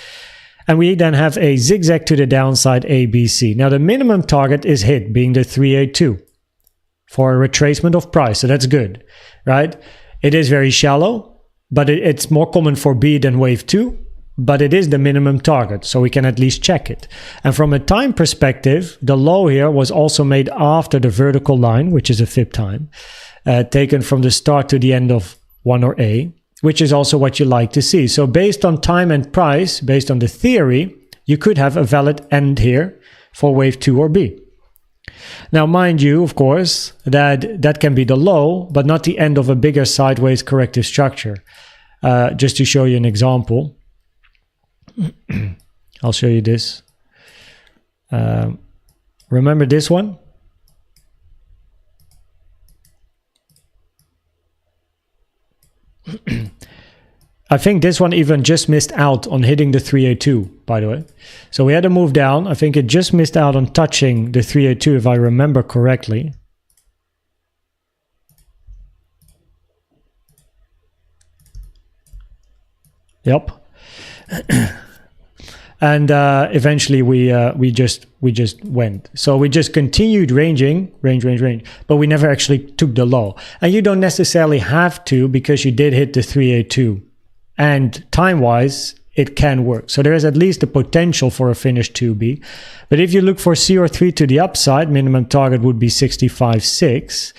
And we then have a zigzag to the downside, ABC. Now the minimum target is hit, being the 382 for a retracement of price. So that's good, right? It is very shallow, but it's more common for B than wave 2. But it is the minimum target, so we can at least check it. And from a time perspective, the low here was also made after the vertical line, which is a fib time, taken from the start to the end of 1 or A, which is also what you like to see. So based on time and price, based on the theory, you could have a valid end here for wave 2 or B. Now, mind you, of course, that can be the low, but not the end of a bigger sideways corrective structure. Just to show you an example, I'll show you this. Remember this one? I think this one even just missed out on hitting the 382, by the way. So we had to move down. I think it just missed out on touching the 382, if I remember correctly. Yep. And eventually we just went. So we just continued range, but we never actually took the low. And you don't necessarily have to, because you did hit the 382. And time-wise, it can work. So there is at least the potential for a finish 2B. But if you look for C or 3 to the upside, minimum target would be 65.6.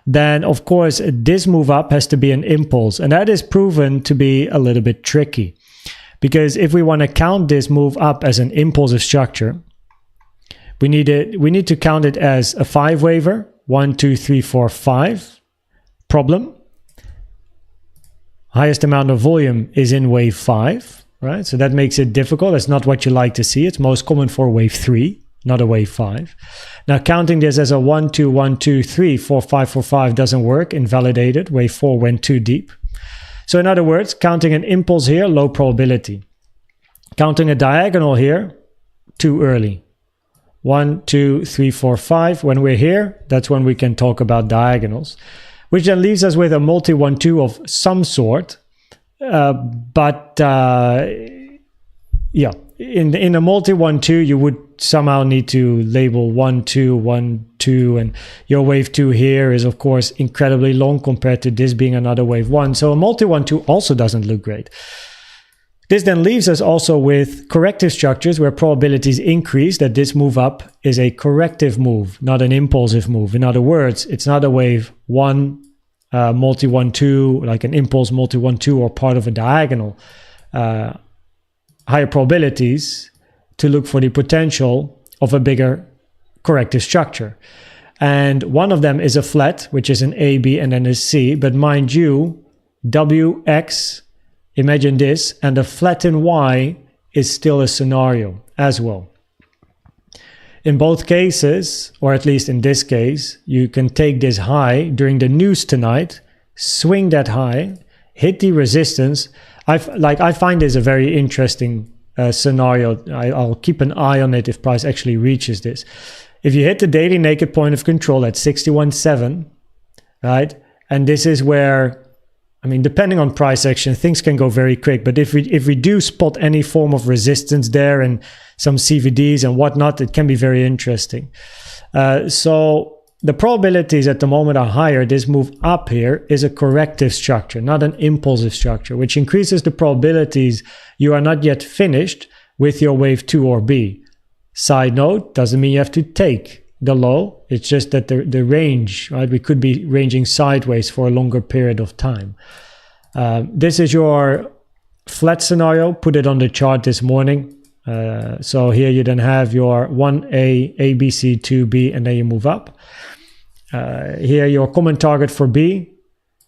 Then, of course, this move up has to be an impulse. And that is proven to be a little bit tricky. Because if we want to count this move up as an impulsive structure, we need to count it as a 5 waver. 1, 2, 3, 4, 5. Problem. Highest amount of volume is in wave 5, right? So that makes it difficult. That's not what you like to see. It's most common for wave 3, not a wave 5. Now counting this as a 1, 2, 1, 2, 3, 4, 5, 4, 5 doesn't work. Invalidated. Wave 4 went too deep. So in other words, counting an impulse here, low probability. Counting a diagonal here, too early. 1, 2, 3, 4, 5. When we're here, that's when we can talk about diagonals. Which then leaves us with a multi-1-2 of some sort. Yeah, in a multi-1-2, you would somehow need to label 1, 2, 1, 2, and your wave 2 here is, of course, incredibly long compared to this being another wave 1. So a multi-1-2 also doesn't look great. This then leaves us also with corrective structures where probabilities increase that this move up is a corrective move, not an impulsive move. In other words, it's not a wave 1 multi-1-2, like an impulse multi-1-2 or part of a diagonal. Higher probabilities to look for the potential of a bigger corrective structure. And one of them is a flat, which is an A, B, and then a C. But mind you, WX, imagine this, and a flat in Y is still a scenario as well. In both cases, or at least in this case, you can take this high during the news tonight, swing that high, hit the resistance. I find this a very interesting scenario. I'll keep an eye on it if price actually reaches this. If you hit the daily naked point of control at 61.7, right? And this is where, I mean, depending on price action, things can go very quick. But if we do spot any form of resistance there and some CVDs and whatnot, it can be very interesting. So the probabilities at the moment are higher. This move up here is a corrective structure, not an impulsive structure, which increases the probabilities you are not yet finished with your wave 2 or B. Side note, doesn't mean you have to take the low. It's just that the range, right? We could be ranging sideways for a longer period of time. This is your flat scenario. Put it on the chart this morning. So here you then have your 1A, A, B, C, 2B, and then you move up. Here your common target for B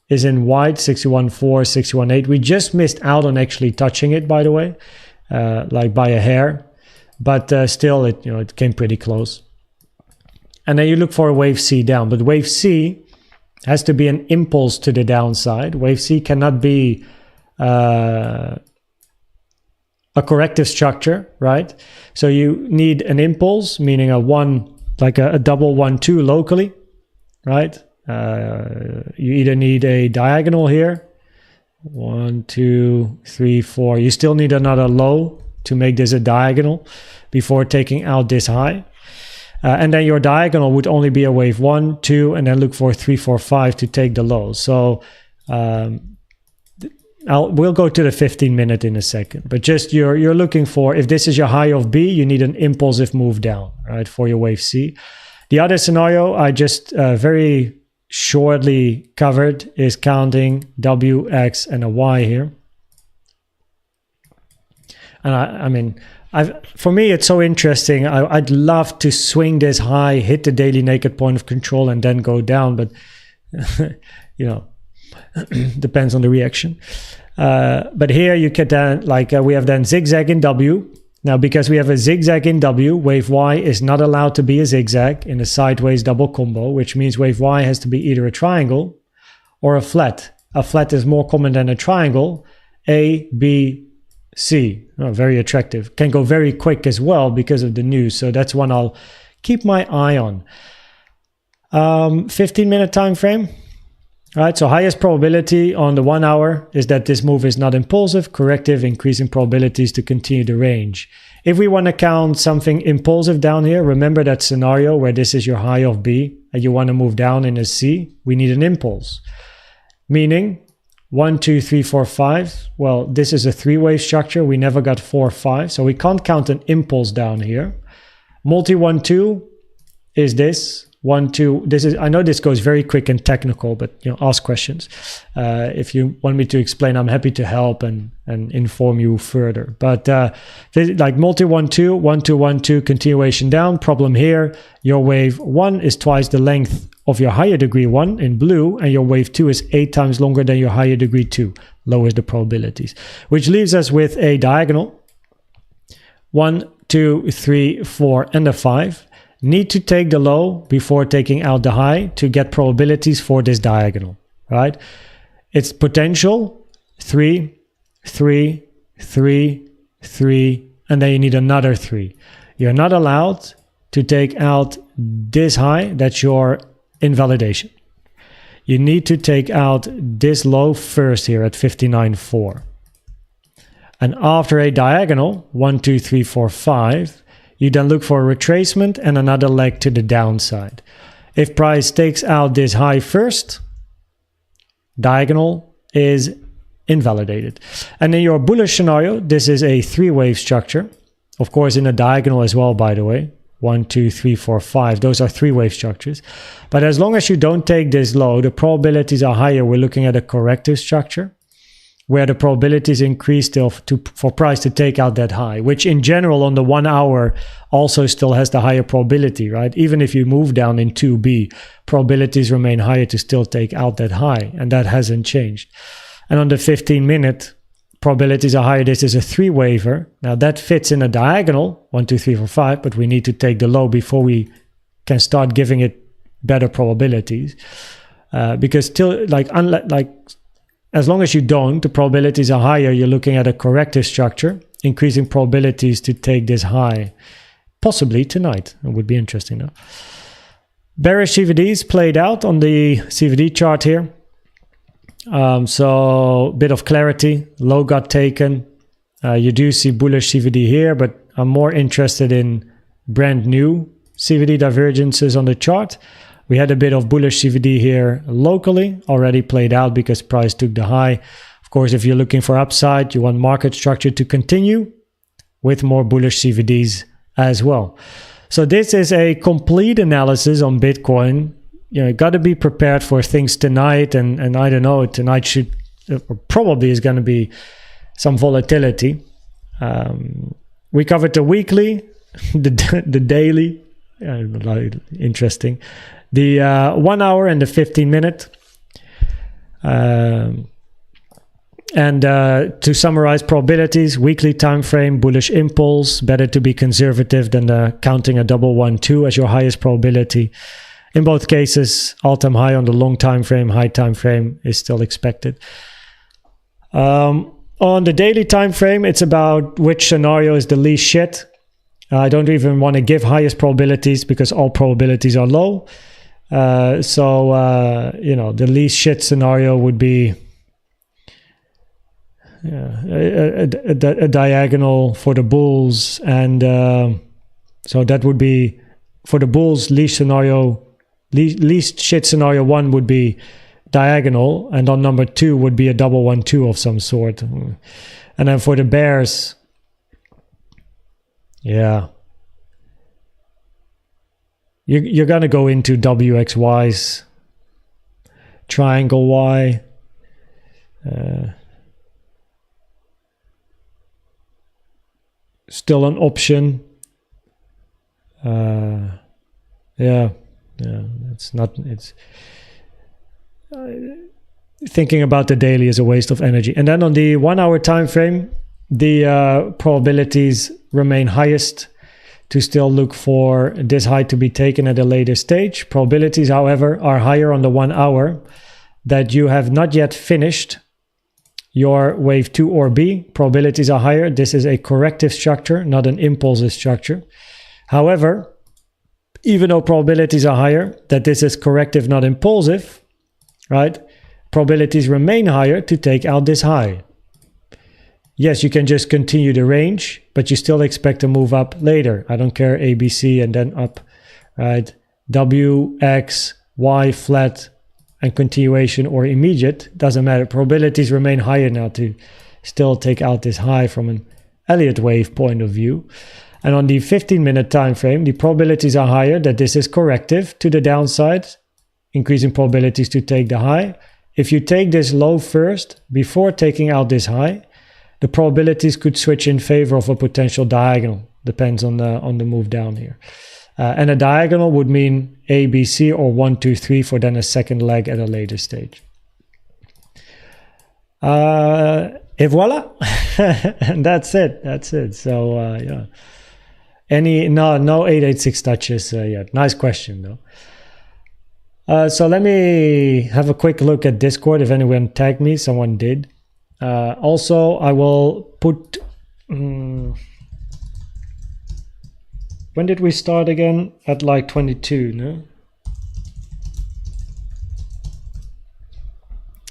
is in white, 61.4, 61.8. We just missed out on actually touching it, by the way, like by a hair, but still it came pretty close. And then you look for a wave C down, but wave C has to be an impulse to the downside. Wave C cannot be a corrective structure, right? So you need an impulse, meaning a one, like a double 1-2 locally, right? You either need a diagonal here, 1, 2, 3, 4. You still need another low to make this a diagonal before taking out this high. And then your diagonal would only be a wave 1, 2, and then look for 3, 4, 5 to take the low. So we'll go to the 15-minute in a second. But just you're looking for, if this is your high of B, you need an impulsive move down, right, for your wave C. The other scenario I just very shortly covered is counting W, X, and a Y here. And I mean, for me, it's so interesting. I'd love to swing this high, hit the daily naked point of control, and then go down. But, depends on the reaction. But here you get then, we have then zigzag in W. Now, because we have a zigzag in W, wave Y is not allowed to be a zigzag in a sideways double combo, which means wave Y has to be either a triangle or a flat. A flat is more common than a triangle. A, B, C. Oh, very attractive. Can go very quick as well because of the news. So that's one I'll keep my eye on. 15-minute time frame. All right, so highest probability on the 1 hour is that this move is not impulsive, corrective, increasing probabilities to continue the range. If we want to count something impulsive down here, remember that scenario where this is your high of B and you want to move down in a C, we need an impulse. Meaning 1, 2, 3, 4, 5. Well, this is a three-wave structure. We never got 4, 5, so we can't count an impulse down here. Multi 1, 2 is this. 1, 2, this is, I know this goes very quick and technical, but ask questions. If you want me to explain, I'm happy to help and inform you further. But like multi 1, 2, 1, 2, 1, 2, continuation down. Problem here, your wave 1 is twice the length of your higher degree 1 in blue, and your wave 2 is 8 times longer than your higher degree 2. Lowers the probabilities, which leaves us with a diagonal. 1, 2, 3, 4, and a 5. Need to take the low before taking out the high to get probabilities for this diagonal, right? It's potential 3, 3, 3, 3, and then you need another 3. You're not allowed to take out this high. That's your invalidation. You need to take out this low first here at 59.4. And after a diagonal, 1, 2, 3, 4, 5, you then look for a retracement and another leg to the downside. If price takes out this high first, diagonal is invalidated. And in your bullish scenario, this is a three-wave structure. Of course, in a diagonal as well, by the way. 1, 2, 3, 4, 5. Those are three-wave structures. But as long as you don't take this low, the probabilities are higher. We're looking at a corrective structure, where the probabilities increase for price to take out that high, which in general on the 1 hour also still has the higher probability, right? Even if you move down in 2B, probabilities remain higher to still take out that high, and that hasn't changed. And on the 15-minute, probabilities are higher. This is a three-waver. Now that fits in a diagonal, 1, 2, 3, 4, 5, but we need to take the low before we can start giving it better probabilities. Because still, as long as you don't, the probabilities are higher. You're looking at a corrective structure, increasing probabilities to take this high, possibly tonight. It would be interesting though. Bearish CVDs played out on the CVD chart here. So a bit of clarity, low got taken. You do see bullish CVD here, but I'm more interested in brand new CVD divergences on the chart. We had a bit of bullish CVD here locally, already played out because price took the high. Of course, if you're looking for upside, you want market structure to continue with more bullish CVDs as well. So this is a complete analysis on Bitcoin. You got to be prepared for things tonight, and I don't know, tonight should probably is going to be some volatility. We covered the weekly, the daily, interesting. The 1 hour and the 15-minute. And to summarize probabilities, weekly time frame, bullish impulse, better to be conservative than counting a double 1-2 as your highest probability. In both cases, all-time high on the long time frame, high time frame is still expected. On the daily time frame, it's about which scenario is the least shit. I don't even want to give highest probabilities because all probabilities are low. The least shit scenario would be a diagonal for the bulls, and so that would be for the bulls. Least shit scenario 1 would be diagonal, and on number 2 would be a double 1-2 of some sort. And then for the bears, you're gonna go into WXYs, triangle Y. Still an option. Thinking about the daily is a waste of energy. And then on the 1 hour time frame, the probabilities remain highest to still look for this high to be taken at a later stage. Probabilities, however, are higher on the 1 hour that you have not yet finished your wave 2 or B. Probabilities are higher. This is a corrective structure, not an impulsive structure. However, even though probabilities are higher that this is corrective, not impulsive, right? Probabilities remain higher to take out this high. Yes, you can just continue the range, but you still expect to move up later. I don't care, A, B, C, and then up, right? W, X, Y, flat, and continuation or immediate, doesn't matter. Probabilities remain higher now to still take out this high from an Elliott wave point of view. And on the 15-minute time frame, the probabilities are higher that this is corrective to the downside, increasing probabilities to take the high. If you take this low first, before taking out this high, the probabilities could switch in favor of a potential diagonal. Depends on the move down here. And a diagonal would mean A, B, C, or 1, 2, 3 for then a second leg at a later stage. Et voila. And that's it. So, yeah. No 886 touches yet. Nice question, though. So let me have a quick look at Discord. If anyone tagged me, someone did. Also, I will put... when did we start again? At like 22, no?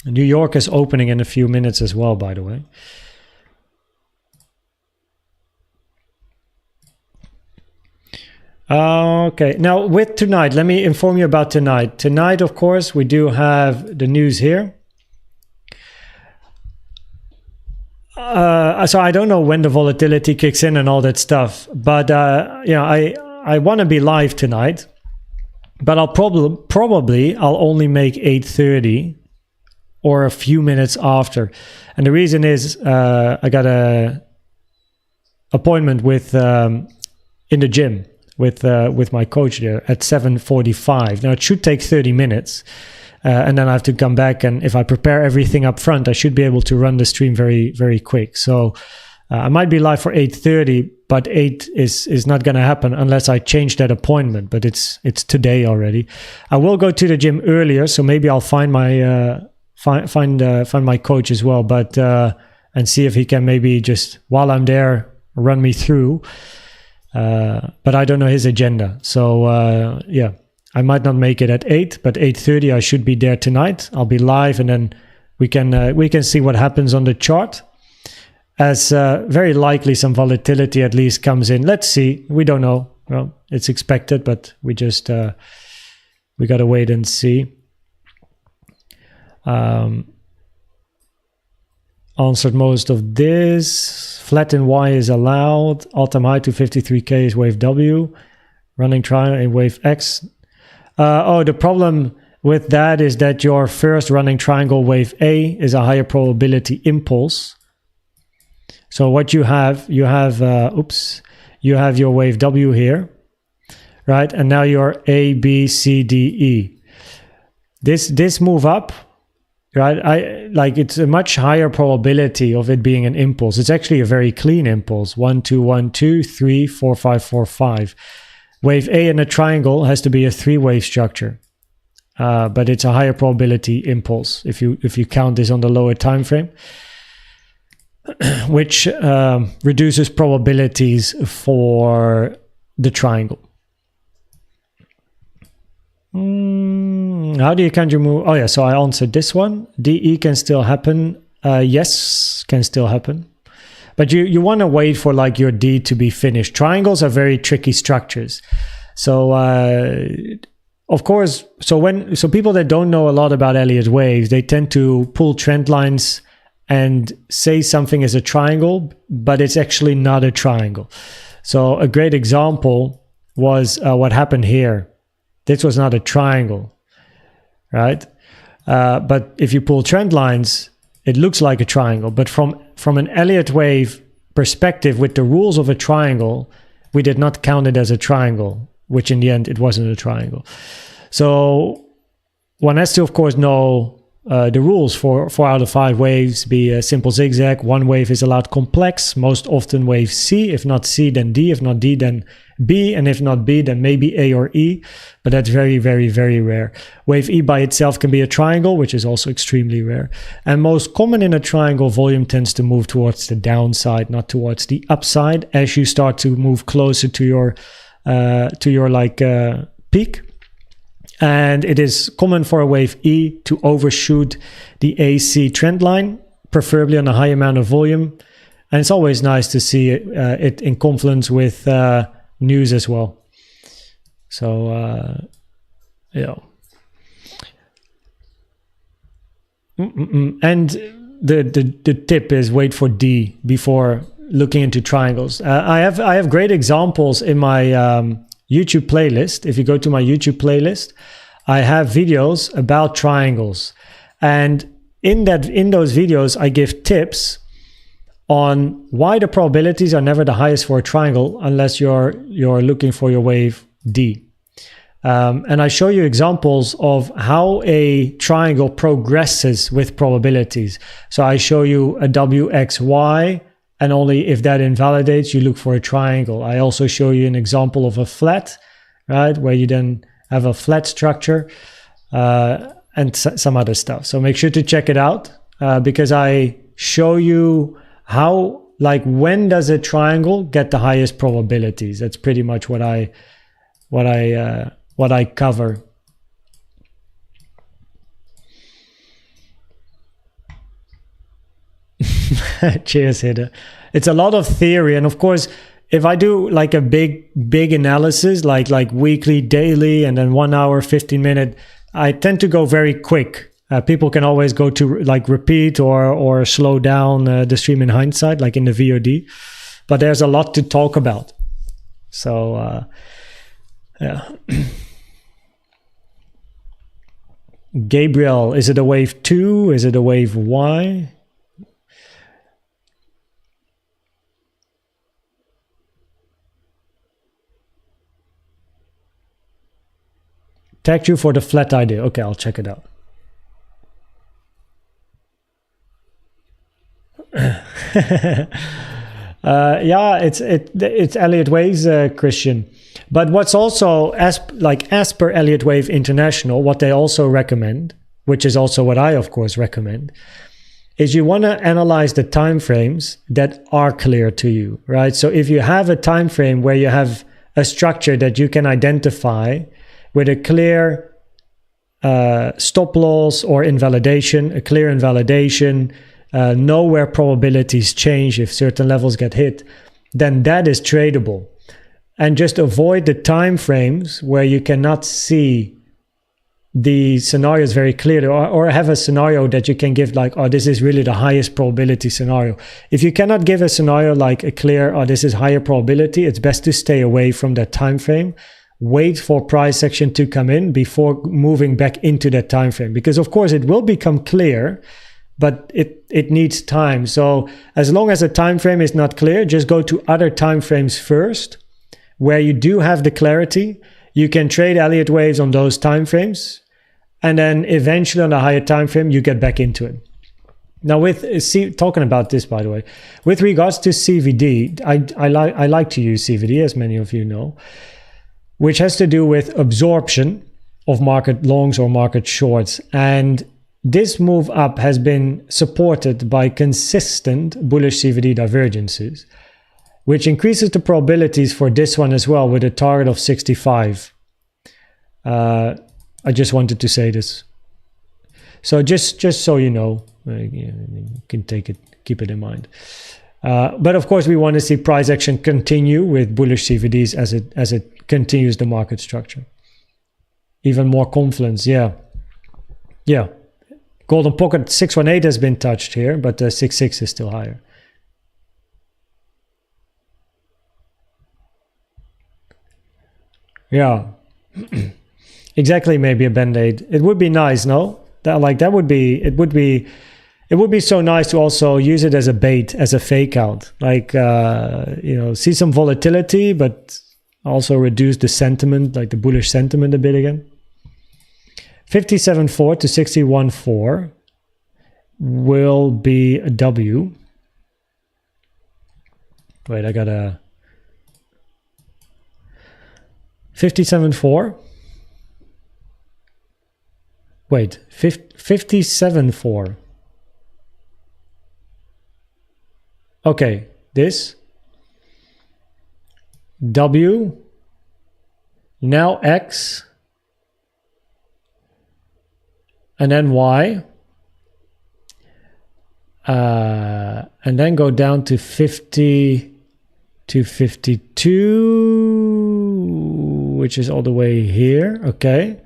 New York is opening in a few minutes as well, by the way. Okay, now with tonight, let me inform you about tonight. Tonight, of course, we do have the news here. So I don't know when the volatility kicks in and all that stuff, but I want to be live tonight, but I'll probably I'll only make 8:30 or a few minutes after, and the reason is I got a appointment with in the gym with my coach there at 7:45. Now it should take 30 minutes. And then I have to come back, and if I prepare everything up front, I should be able to run the stream very, very quick. So I might be live for 8:30, but 8 is not going to happen unless I change that appointment. But it's today already. I will go to the gym earlier, so maybe I'll find my find my coach as well, but and see if he can maybe just while I'm there run me through. But I don't know his agenda, so yeah. I might not make it at 8, but 8:30 I should be there tonight. I'll be live, and then we can see what happens on the chart. As very likely some volatility at least comes in. Let's see. We don't know. Well, it's expected, but we just we gotta wait and see. Answered most of this. Flat in Y is allowed. All-time high to 53K is wave W. Running triangle in wave X. The problem with that is that your first running triangle wave A is a higher probability impulse. So what you have you have your wave W here, right? And now your A, B, C, D, E. This move up right? It's a much higher probability of it being an impulse. It's actually a very clean impulse. 1 2 1 2 3 4 5 4 5. Wave A in a triangle has to be a 3-wave structure, but it's a higher probability impulse if you count this on the lower time frame, which reduces probabilities for the triangle. How do you count your move? Oh yeah, so I answered this one. DE can still happen. Yes, can still happen. But you want to wait for like your D to be finished. Triangles are very tricky structures. So of course, so people that don't know a lot about Elliott waves, they tend to pull trend lines and say something is a triangle, but it's actually not a triangle. So a great example was what happened here. This was not a triangle, right? But if you pull trend lines, it looks like a triangle. But from an Elliott wave perspective, with the rules of a triangle, we did not count it as a triangle, which in the end, it wasn't a triangle. So one has to, of course, know the rules for 4 out of 5 waves. Be a simple zigzag. One wave is allowed complex, most often wave C. If not C, then D. If not D, then B. And if not B, then maybe A or E. But that's very, very, very rare. Wave E by itself can be a triangle, which is also extremely rare. And most common in a triangle, volume tends to move towards the downside, not towards the upside, as you start to move closer to your peak. And it is common for a wave E to overshoot the AC trend line, preferably on a high amount of volume. And it's always nice to see it in confluence with news as well. So, yeah. And the tip is wait for D before looking into triangles. I have great examples in my YouTube playlist. If you go to my YouTube playlist, I have videos about triangles, and in those videos I give tips on why the probabilities are never the highest for a triangle unless you're looking for your wave D. And I show you examples of how a triangle progresses with probabilities. So I show you a WXY, and only if that invalidates, you look for a triangle. I also show you an example of a flat, right, where you then have a flat structure and some other stuff. So make sure to check it out because I show you how, like, when does a triangle get the highest probabilities. That's pretty much what I cover. Cheers, Hidde. It's a lot of theory, and of course, if I do like a big analysis, like weekly, daily, and then 1 hour, 15-minute, I tend to go very quick. People can always go to like repeat or slow down the stream in hindsight, like in the VOD. But there's a lot to talk about. So, yeah. Gabriel, is it a wave 2? Is it a wave Y? Tagged you for the flat idea. Okay, I'll check it out. Yeah, it's Elliott Waves, Christian. But what's also as per Elliott Wave International, what they also recommend, which is also what I of course recommend, is you want to analyze the time frames that are clear to you, right? So if you have a time frame where you have a structure that you can identify with a clear stop loss or invalidation, a clear invalidation, know where probabilities change if certain levels get hit, then that is tradable. And just avoid the time frames where you cannot see the scenarios very clearly, or have a scenario that you can give like, oh, this is really the highest probability scenario. If you cannot give a scenario like a clear, oh, this is higher probability, it's best to stay away from that time frame. Wait for price action to come in before moving back into that time frame, because of course it will become clear, but it needs time. So as long as a time frame is not clear, just go to other time frames first where you do have the clarity. You can trade Elliott waves on those time frames, and then eventually on a higher time frame, you get back into it. Now, talking about this, by the way, with regards to CVD, I like to use CVD, as many of you know, which has to do with absorption of market longs or market shorts. And this move up has been supported by consistent bullish CVD divergences, which increases the probabilities for this one as well with a target of 65. I just wanted to say this. So just so you know, you can keep it in mind. But of course, we want to see price action continue with bullish CVDs as it continues the market structure. Even more confluence, yeah. Golden pocket 618 has been touched here, but 66 is still higher. Yeah, exactly. Maybe a band-aid. It would be nice, no? It would be so nice to also use it as a bait, as a fake out. See some volatility, but also reduce the sentiment, like the bullish sentiment a bit again. 57.4 to 61.4 will be a W. Wait, I got a 57.4. Wait, 57.4. Okay, this W, now X, and then Y, and then go down to 50 to 52, which is all the way here. Okay.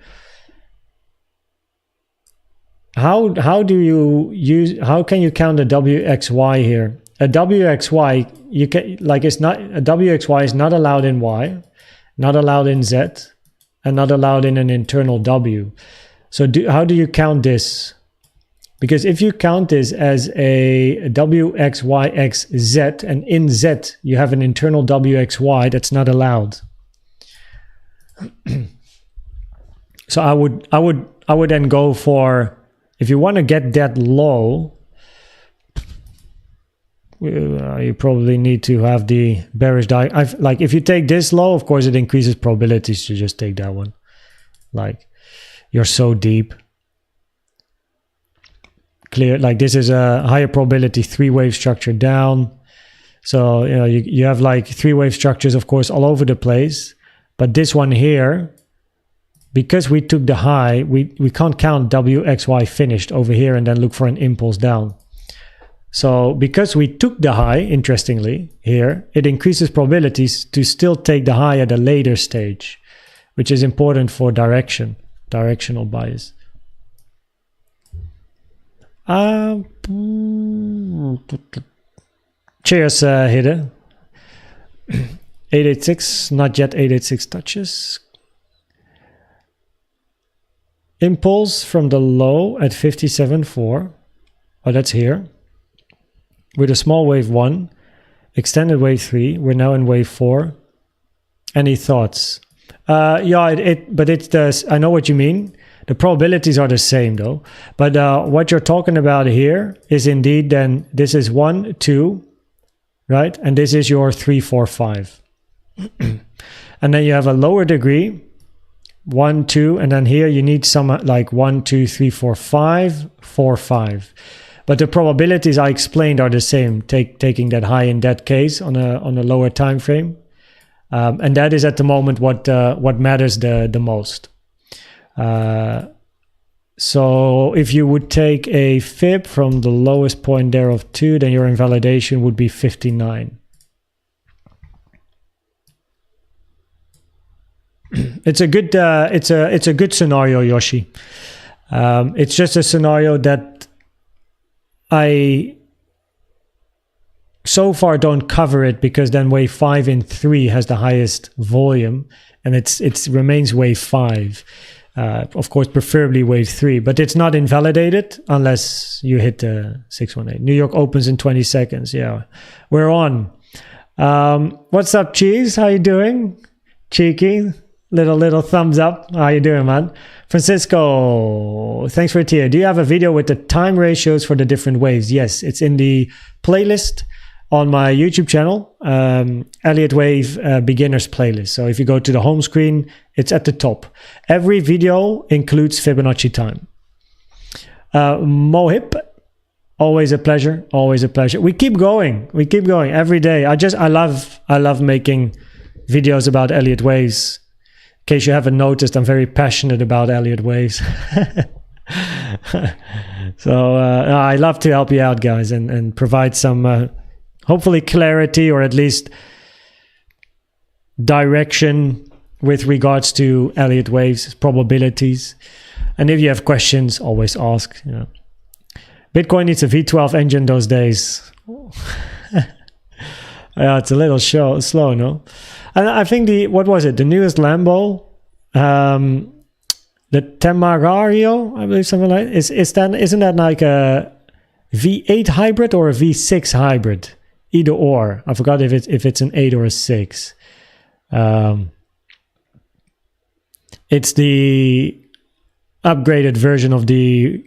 How can you count a WXY here? A WXY, you can, like, it's not, a WXY is not allowed in Y, not allowed in Z, and not allowed in an internal W. So how do you count this? Because if you count this as a WXYXZ, and in Z you have an internal WXY, that's not allowed. So I would then go for, if you want to get that low, you probably need to have the bearish diagram. Like, if you take this low, of course it increases probabilities to just take that one. Like, you're so deep. Clear, like this is a higher probability 3-wave structure down. So you have like 3-wave structures, of course, all over the place. But this one here, because we took the high, we can't count WXY finished over here and then look for an impulse down. So because we took the high, interestingly, here, it increases probabilities to still take the high at a later stage, which is important for directional bias. Cheers, Hidde. 886, not yet 886 touches. Impulse from the low at 57.4. Oh, that's here. With a small wave 1, extended wave 3. We're now in wave 4. Any thoughts? Yeah, but it's the, I know what you mean. The probabilities are the same though. But what you're talking about here is indeed then, this is 1, 2, right? And this is your 3, 4, 5. And then you have a lower degree, 1, 2, and then here you need some like 1, 2, 3, 4, 5, 4, 5. But the probabilities I explained are the same, taking that high in that case on a lower time frame. And that is at the moment what matters the most. So if you would take a fib from the lowest point there of 2, then your invalidation would be 59. It's a good it's a good scenario, Yoshi. It's just a scenario that I so far don't cover it, because then wave 5 in 3 has the highest volume, and it remains wave 5. Of course, preferably wave 3, but it's not invalidated unless you hit the 618. New York opens in 20 seconds. Yeah, we're on. What's up, Cheese? How you doing? Cheeky. Little thumbs up. How you doing, man? Francisco, thanks for it here. Do you have a video with the time ratios for the different waves? Yes, it's in the playlist on my YouTube channel, Elliott Wave Beginners playlist. So if you go to the home screen, it's at the top. Every video includes Fibonacci time. Mohip, always a pleasure. Always a pleasure. We keep going every day. I love making videos about Elliott Waves. In case you haven't noticed, I'm very passionate about Elliott Waves. So I love to help you out, guys, and provide some hopefully clarity, or at least direction with regards to Elliott Waves, probabilities. And if you have questions, always ask. You know, Bitcoin needs a V12 engine those days. Yeah, it's a little slow, no? And I think what was it? The newest Lambo, the Temerario, I believe, something like isn't that like a V8 hybrid or a V6 hybrid? Either or. I forgot if it's an 8 or a 6. It's the upgraded version of the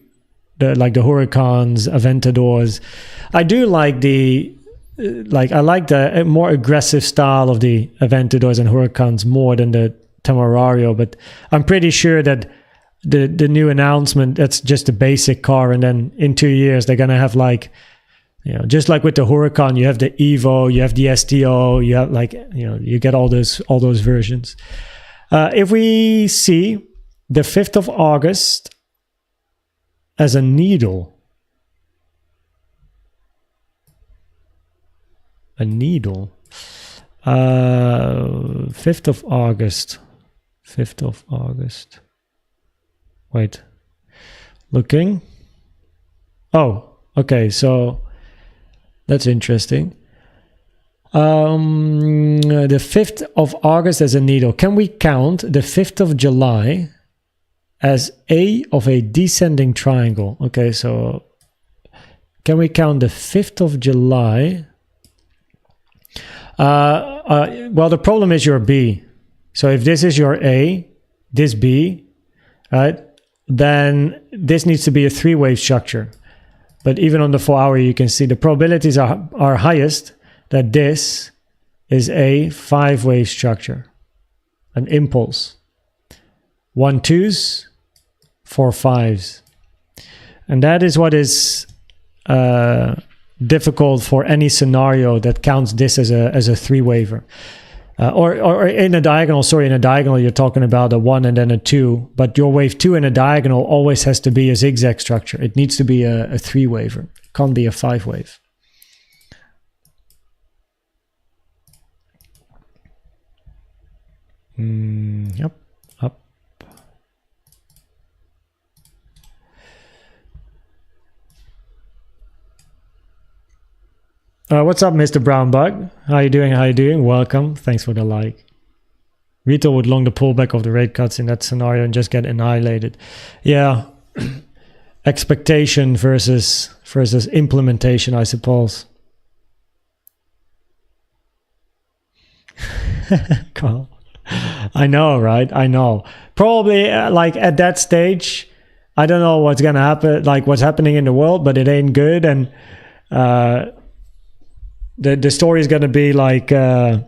Huracans, Aventadors. I do like I like the more aggressive style of the Aventadors and Huracans more than the Temerario, but I'm pretty sure that the new announcement, that's just a basic car, and then in 2 years they're gonna have like, you know, just like with the Huracan, you have the Evo, you have the STO, you have like, you know, you get all those versions. If we see the 5th of August as a needle, a needle. 5th of August. 5th of August. Wait. Looking. Oh, okay. So that's interesting. The 5th of August as a needle. Can we count the 5th of July as A of a descending triangle? Okay, so can we count the 5th of July? Well, the problem is your B. So if this is your A, this B, right, then this needs to be a 3-wave structure. But even on the 4-hour, you can see the probabilities are highest that this is a 5-wave structure, an impulse. 1 2s, 4 5s. And that is what is difficult for any scenario that counts this as a 3-waver. Or in a diagonal, you're talking about a 1 and then a 2, but your wave 2 in a diagonal always has to be a zigzag structure. It needs to be a 3-waver. It can't be a 5-wave. Yep, up. What's up, Mr. Brown Bug? How you doing? Welcome. Thanks for the like. Retail would long the pullback of the rate cuts in that scenario and just get annihilated. Yeah. Expectation versus implementation, I suppose. Carl. I know, right? I know. Probably like at that stage, I don't know what's gonna happen, like what's happening in the world, but it ain't good. And the story is gonna be like no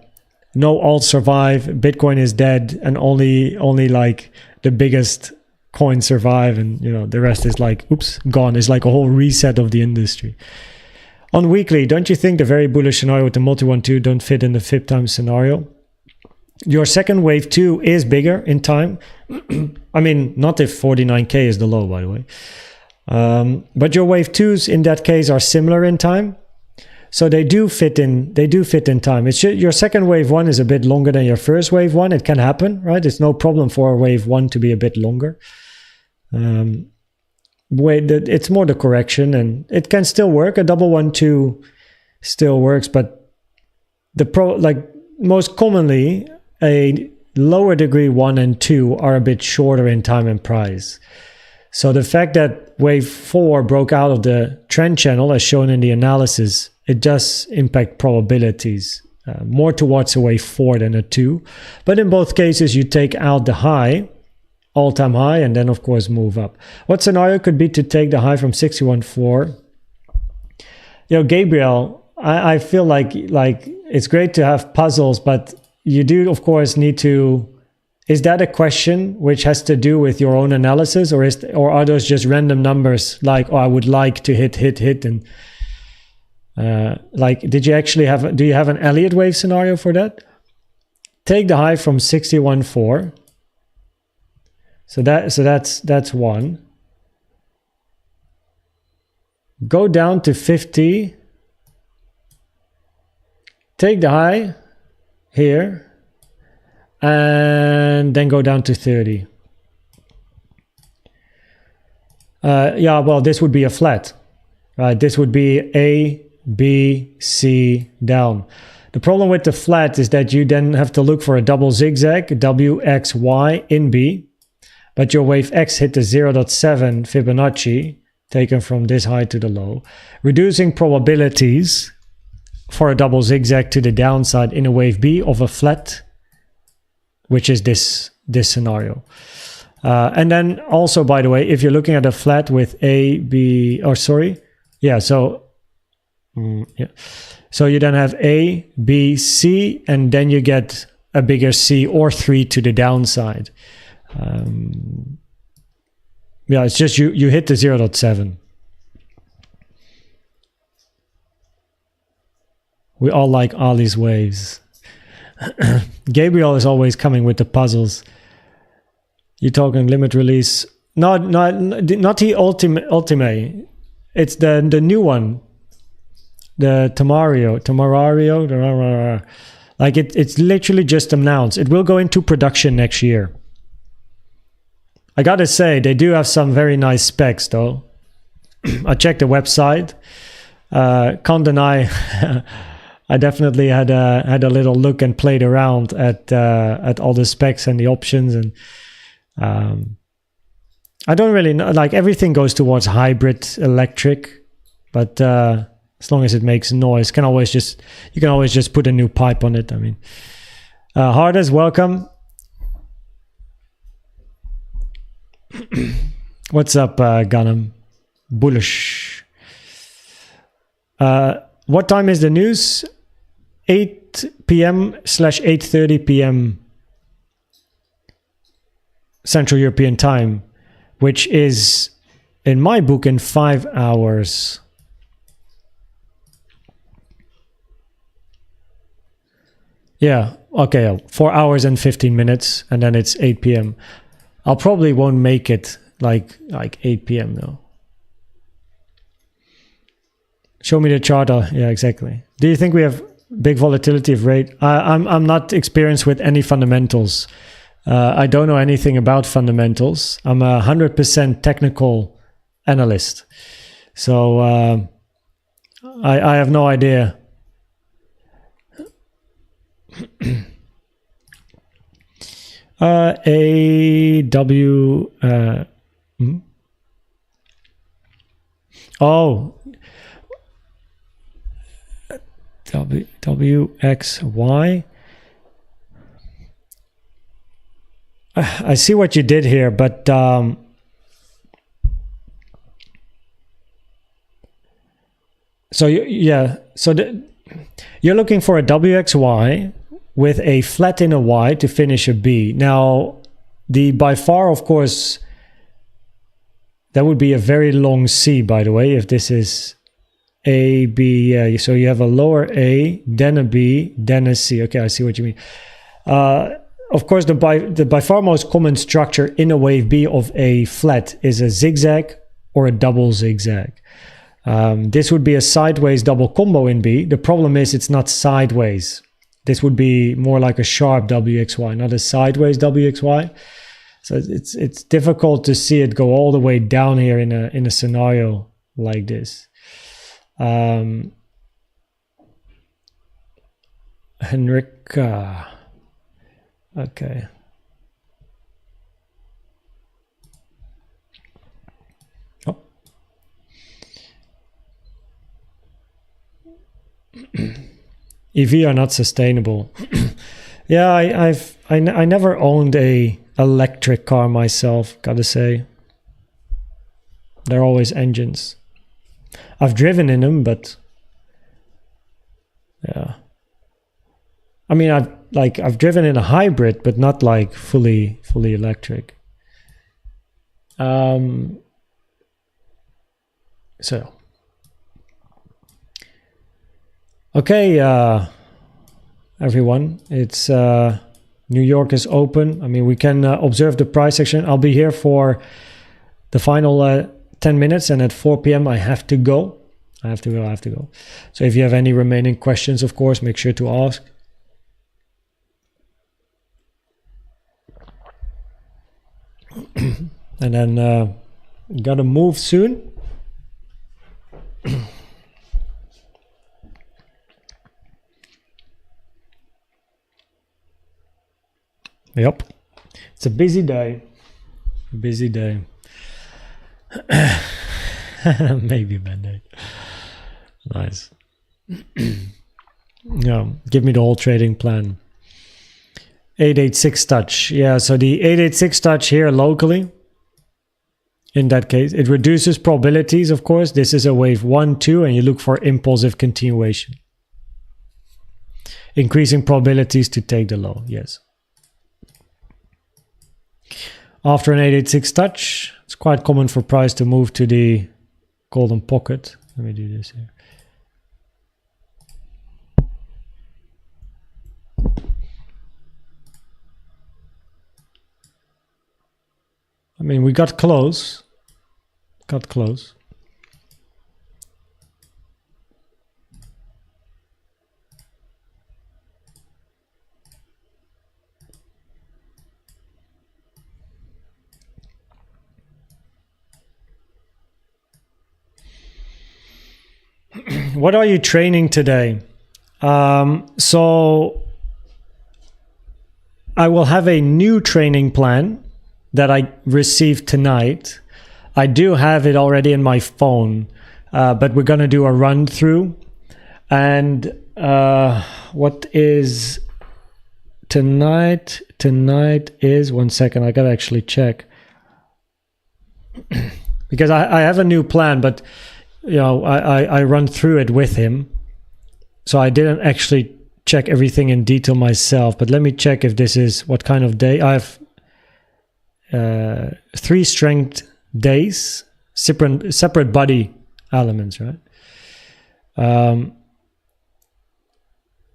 alts survive, Bitcoin is dead, and only like the biggest coins survive, and you know the rest is like oops, gone. It's like a whole reset of the industry. On weekly, don't you think the very bullish scenario with the multi-1-2 don't fit in the FIB time scenario? Your second wave 2 is bigger in time. I mean, not if 49k is the low, by the way. But your wave 2s in that case are similar in time. So they do fit in time. It's just, your second wave 1 is a bit longer than your first wave 1. It can happen, right? It's no problem for a wave 1 to be a bit longer. It's more the correction, and it can still work. A double 1-2 still works, but most commonly a lower degree 1 and 2 are a bit shorter in time and price. So the fact that wave 4 broke out of the trend channel, as shown in the analysis, it does impact probabilities more towards a wave 4 than a 2. But in both cases, you take out the high, all-time high, and then, of course, move up. What scenario could be to take the high from 61.4? Gabriel, I feel like it's great to have puzzles, but you do, of course, need to... Is that a question which has to do with your own analysis, or are those just random numbers like, oh, I would like to hit, and... did you actually do you have an Elliott wave scenario for that? Take the high from 61.4. So that's one. Go down to 50. Take the high here. And then go down to 30. Well, this would be a flat. Right? This would be A, B, C, down. The problem with the flat is that you then have to look for a double zigzag, W, X, Y in B. But your wave X hit the 0.7 Fibonacci, taken from this high to the low, reducing probabilities for a double zigzag to the downside in a wave B of a flat, which is this scenario. And then also, by the way, if you're looking at a flat with A, B, so you then have A, B, C, and then you get a bigger C or 3 to the downside. It's just you hit the 0.7. We all like Ali's waves. Gabriel is always coming with the puzzles. You're talking limit release. Not the ultimate. It's the new one. The Temerario. Like it's literally just announced. It will go into production next year. I gotta say, they do have some very nice specs though. I checked the website. Can't deny I definitely had a little look and played around at all the specs and the options, and I don't really know, like everything goes towards hybrid electric, but as long as it makes noise, you can always just put a new pipe on it. I mean, Hardest, welcome. What's up, Ghanem? Bullish. What time is the news? 8 p.m/8:30 p.m. Central European time, which is, in my book, in 5 hours. Yeah, okay, 4 hours and 15 minutes, and then it's 8 p.m. I'll probably won't make it like 8 p.m. though. Show me the chart. Yeah, exactly. Do you think we have big volatility of rate? I'm not experienced with any fundamentals. I don't know anything about fundamentals. I'm a 100% technical analyst. So I have no idea. WXY. I see what you did here, but so you're looking for a WXY with a flat in a Y to finish a B. Now, by far, of course, that would be a very long C, by the way, if this is A, B. So you have a lower A, then a B, then a C. Okay, I see what you mean. Of course, the by far most common structure in a wave B of a flat is a zigzag or a double zigzag. This would be a sideways double combo in B. The problem is it's not sideways. This would be more like a sharp WXY, not a sideways WXY. So it's difficult to see it go all the way down here in a scenario like this. Henrika. Okay. Oh. EV are not sustainable. Yeah, I never owned a electric car myself, gotta say. They're always engines. I've driven in them, but yeah. I mean, I've driven in a hybrid, but not like fully electric. So okay, everyone, it's New York is open. I mean, we can observe the price action. I'll be here for the final 10 minutes, and at 4 p.m. I have to go. I have to go. So if you have any remaining questions, of course, make sure to ask. And then gotta move soon. Yep, it's a busy day. Maybe Band-Aid. Nice. Yeah, give me the whole trading plan. 886 touch. Yeah, so the 886 touch here locally, in that case, it reduces probabilities, of course. This is a wave 1, 2, and you look for impulsive continuation. Increasing probabilities to take the low, yes. After an 886 touch, it's quite common for price to move to the golden pocket. Let me do this here. I mean, we got close. What are you training today? So I will have a new training plan that I received tonight. I do have it already in my phone, but we're going to do a run through. And what is tonight? Tonight is, one second, I got to actually check. Because I have a new plan, but you know, I run through it with him. So I didn't actually check everything in detail myself, but let me check if this is what kind of day. I have 3 strength days, separate body elements, right?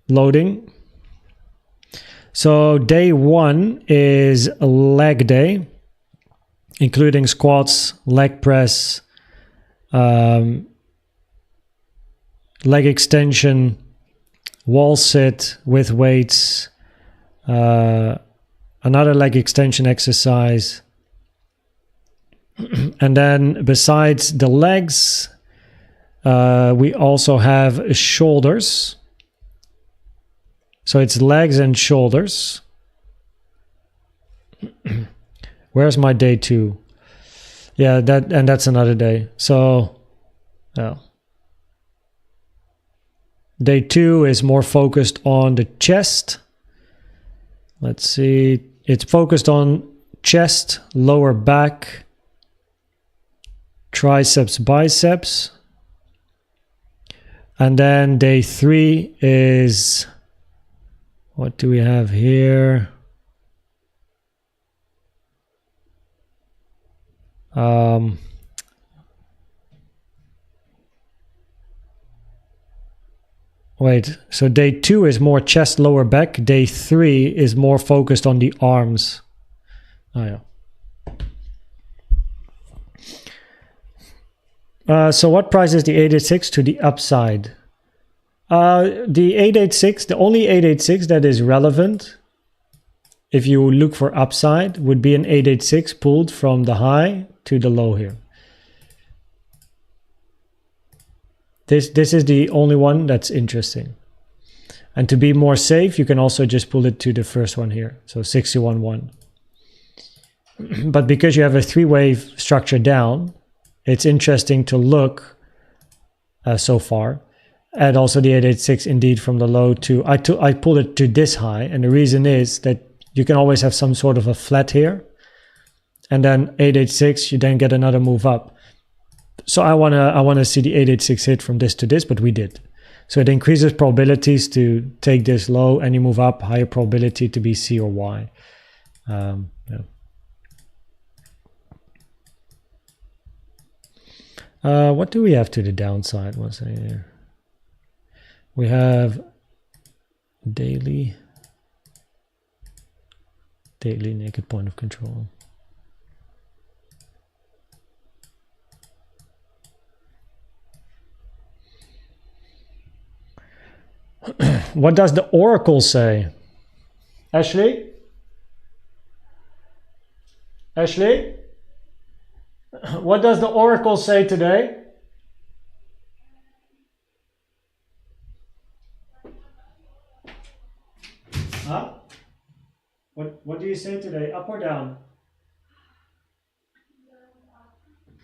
Loading. So day 1 is a leg day, including squats, leg press, leg extension, wall sit with weights, another leg extension exercise. And then besides the legs, we also have shoulders. So it's legs and shoulders. Where's my day 2? Yeah, that's another day. So, well, day 2 is more focused on the chest. Let's see. It's focused on chest, lower back, triceps, biceps. And then day 3 is, what do we have here? Wait, so day 2 is more chest, lower back. Day 3 is more focused on the arms. Oh yeah. So what price is the 886 to the upside? The 886, the only 886 that is relevant, if you look for upside, would be an 886 pulled from the high to the low here. This is the only one that's interesting. And to be more safe, you can also just pull it to the first one here. So 61.1. But because you have a 3-wave structure down, it's interesting to look so far and also the 886 indeed from the low to I pulled it to this high, and the reason is that you can always have some sort of a flat here, and then 886 you then get another move up. So I wanna see the 886 hit from this to this, but we did. So it increases probabilities to take this low, and you move up, higher probability to be C or Y. Yeah. What do we have to the downside? What's here? We have daily naked point of control. What does the Oracle say? Ashley? Ashley? What does the Oracle say today? Huh? What do you say today? Up or down?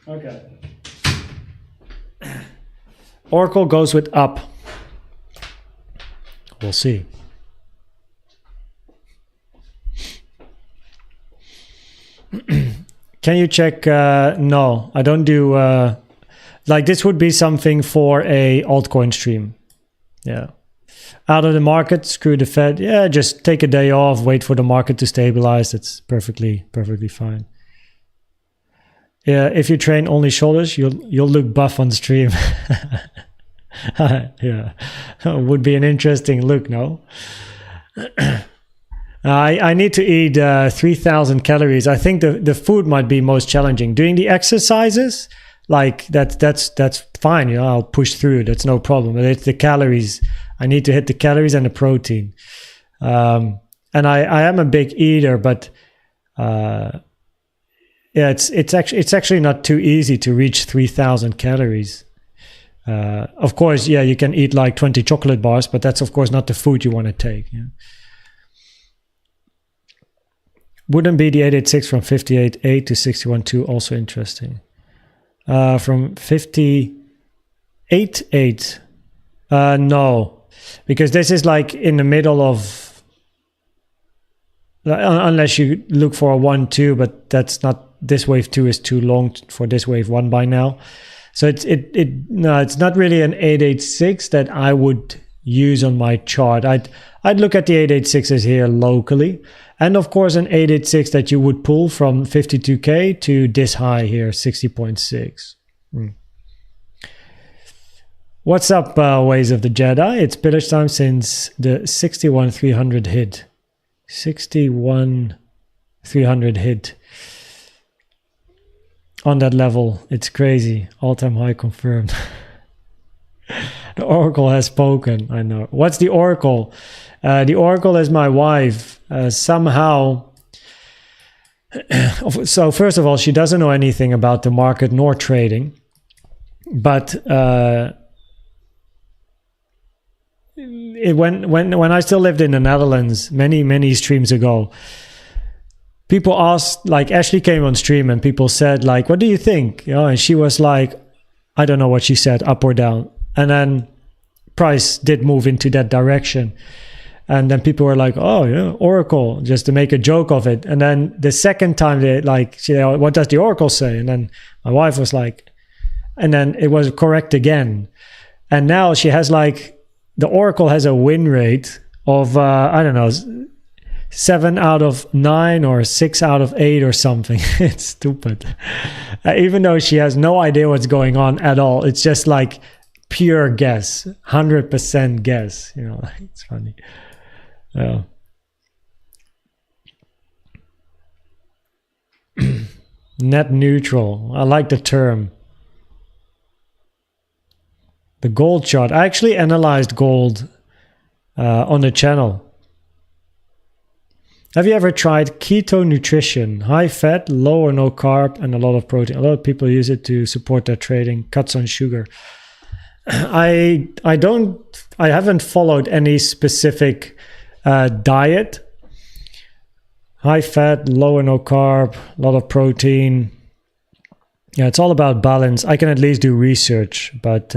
Okay. Oracle goes with up. We'll see. Can you check? No, I don't do... like this would be something for a altcoin stream. Yeah. Out of the market, screw the Fed. Yeah, just take a day off, wait for the market to stabilize. That's perfectly fine. Yeah, if you train only shoulders, you'll look buff on stream. Yeah, would be an interesting look, no? I need to eat 3,000 calories. I think the food might be most challenging. Doing the exercises, like that's fine. You know, I'll push through. That's no problem. But it's the calories. I need to hit the calories and the protein. And I am a big eater, but yeah, it's actually not too easy to reach 3,000 calories. Of course, yeah, you can eat like 20 chocolate bars, but that's of course not the food you want to take. Yeah. Wouldn't be the 886 from 58.8 to 61.2 also interesting? From 58.8, no, because this is like in the middle of, unless you look for a 1-2, but that's not, this wave 2 is too long for this wave 1 by now. So no, it's not really an 886 that I would use on my chart. I'd look at the 886s here locally, and of course an 886 that you would pull from 52k to this high here, 60.6. What's up, Ways of the Jedi? It's pillage time since the 61,300 hit. 61,300 hit. On that level, it's crazy. All-time high confirmed. The Oracle has spoken. I know. What's the Oracle? The Oracle is my wife. Somehow. So first of all, she doesn't know anything about the market nor trading. But when I still lived in the Netherlands many streams ago, people asked, like Ashley came on stream and people said like, what do you think? You know, and she was like, I don't know what she said, up or down. And then price did move into that direction. And then people were like, oh yeah, Oracle, just to make a joke of it. And then the second time they like, what does the Oracle say? And then my wife was like, and then it was correct again. And now she has like, the Oracle has a win rate of, I don't know, 7 out of 9 or 6 out of 8 or something. It's stupid. Even though she has no idea what's going on at all. It's just like pure guess, 100% guess. You know, it's funny. Yeah. Net neutral. I like the term. The gold chart. I actually analyzed gold on the channel. Have you ever tried keto nutrition? High fat, low or no carb, and a lot of protein. A lot of people use it to support their trading. Cuts on sugar. I haven't followed any specific diet. High fat, low or no carb, a lot of protein. Yeah, it's all about balance. I can at least do research, but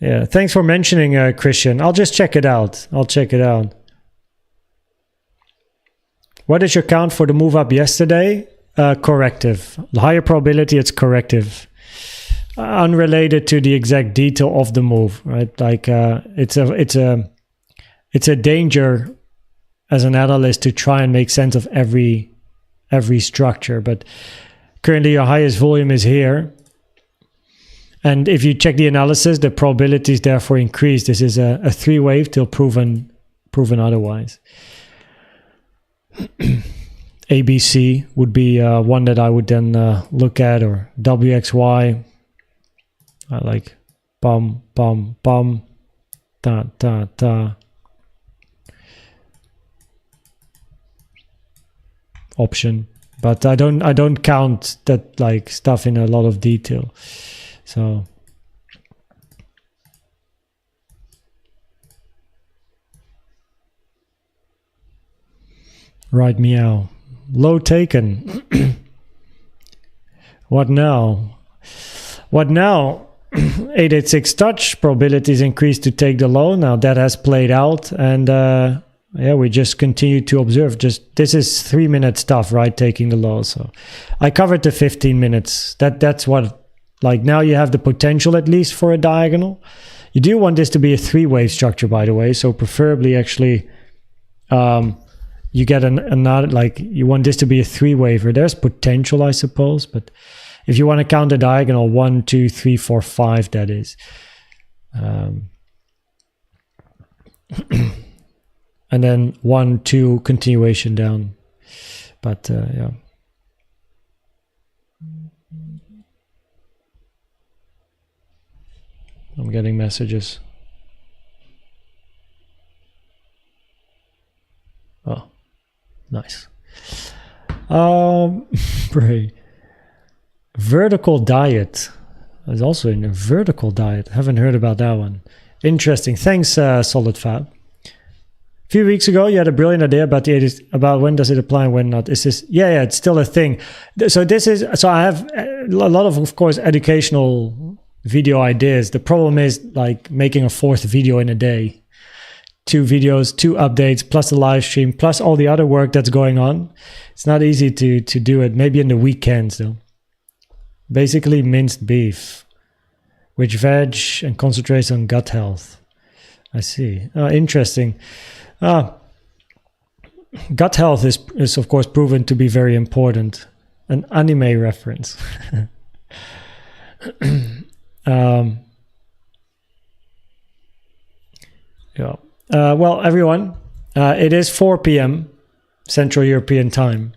Yeah, thanks for mentioning, Christian. I'll just check it out. What is your count for the move up yesterday? Corrective. Higher probability, it's corrective. Unrelated to the exact detail of the move, right? Like it's a danger as an analyst to try and make sense of every structure. But currently your highest volume is here. And if you check the analysis, the probability is therefore increased. This is a three wave till proven otherwise. ABC would be one that I would then look at, or WXY. I like bum, bum, bum, ta, ta, ta. Option. But I don't count that like stuff in a lot of detail. So right, meow. Low taken. What now? 886 touch, probabilities increased to take the low. Now that has played out, and yeah, we just continue to observe. Just this is 3-minute stuff, right? Taking the low. So I covered the 15 minutes. That's what, like, now you have the potential at least for a diagonal. You do want this to be a 3-wave structure, by the way. So preferably actually you get another, like, you want this to be a 3-waver. There's potential, I suppose, but if you want to count a diagonal, 1, 2, 3, 4, 5, that is. And then 1, 2, continuation down. But yeah. I'm getting messages. Oh, nice. Pray. Vertical diet. There's also a vertical diet. Haven't heard about that one. Interesting. Thanks, Solid Fab. A few weeks ago, you had a brilliant idea about when does it apply and when not. Is this? Yeah, it's still a thing. So I have a lot of course, educational video ideas. The problem is like making a 4th video in a day. 2 videos, 2 updates, plus the live stream, plus all the other work that's going on. It's not easy to do it. Maybe in the weekends though. Basically minced beef, which veg and concentrates on gut health. I see. Interesting. Gut health is of course proven to be very important. An anime reference. Yeah. Well, everyone, it is 4 p.m. Central European time.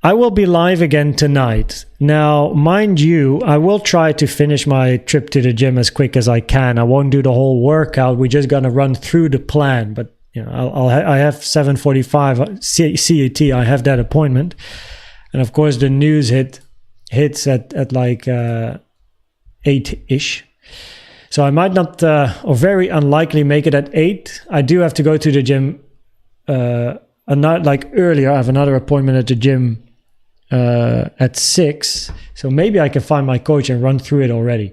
I will be live again tonight. Now, mind you, I will try to finish my trip to the gym as quick as I can. I won't do the whole workout. We're just going to run through the plan. But you know, I have 7:45 CET. I have that appointment. And of course, the news hits at like 8-ish. So I might not, or very unlikely make it at 8. I do have to go to the gym like earlier. I have another appointment at the gym at 6. So maybe I can find my coach and run through it already.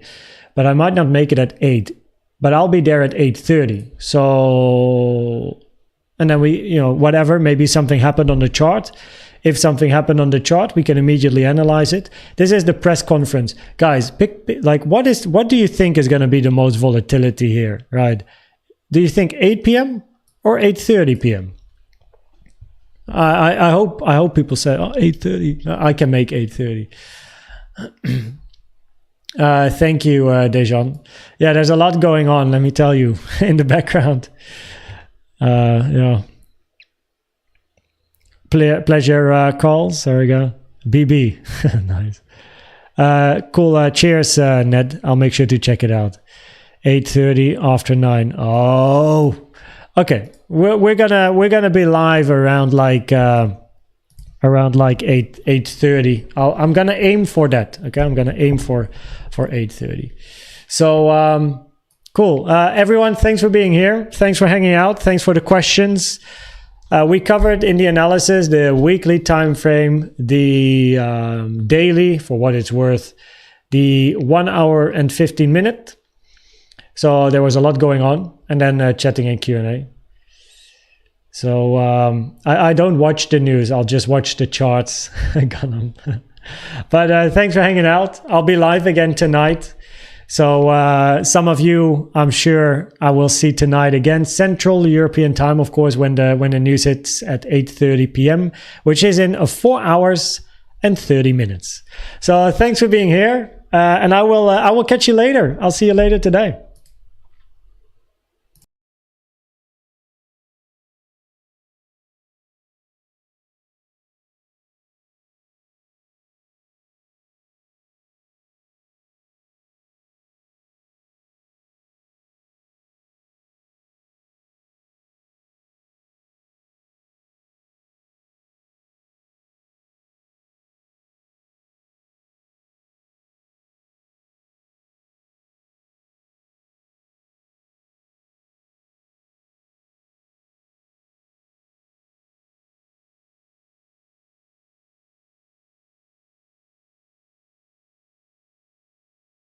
But I might not make it at 8. But I'll be there at 8:30. So, and then we, you know, whatever, maybe something happened on the chart. If something happened on the chart, we can immediately analyze it. This is the press conference. Guys, pick like what do you think is going to be the most volatility here, right? Do you think 8 p.m. or 8:30 p.m.? I hope people say 8:30. I can make 8:30. Thank you, Dejan. Yeah, there's a lot going on, let me tell you, in the background. Yeah. Pleasure calls. There we go. BB. Nice. Cool. Cheers, Ned. I'll make sure to check it out. 8:30 after 9. Oh, okay. We're gonna be live around like 8:30. I'm gonna aim for that. Okay, I'm gonna aim for 8:30. So cool. Everyone, thanks for being here. Thanks for hanging out. Thanks for the questions. We covered in the analysis the weekly time frame, the daily, for what it's worth, the 1 hour and 15 minute, So there was a lot going on, and then chatting and Q&A. So I don't watch the news. I'll just watch the charts. But thanks for hanging out. I'll be live again tonight. So some of you, I'm sure I will see tonight again, Central European time, of course, when the news hits at 8:30 p.m., which is in 4 hours and 30 minutes. So thanks for being here, and I will catch you later. I'll see you later today.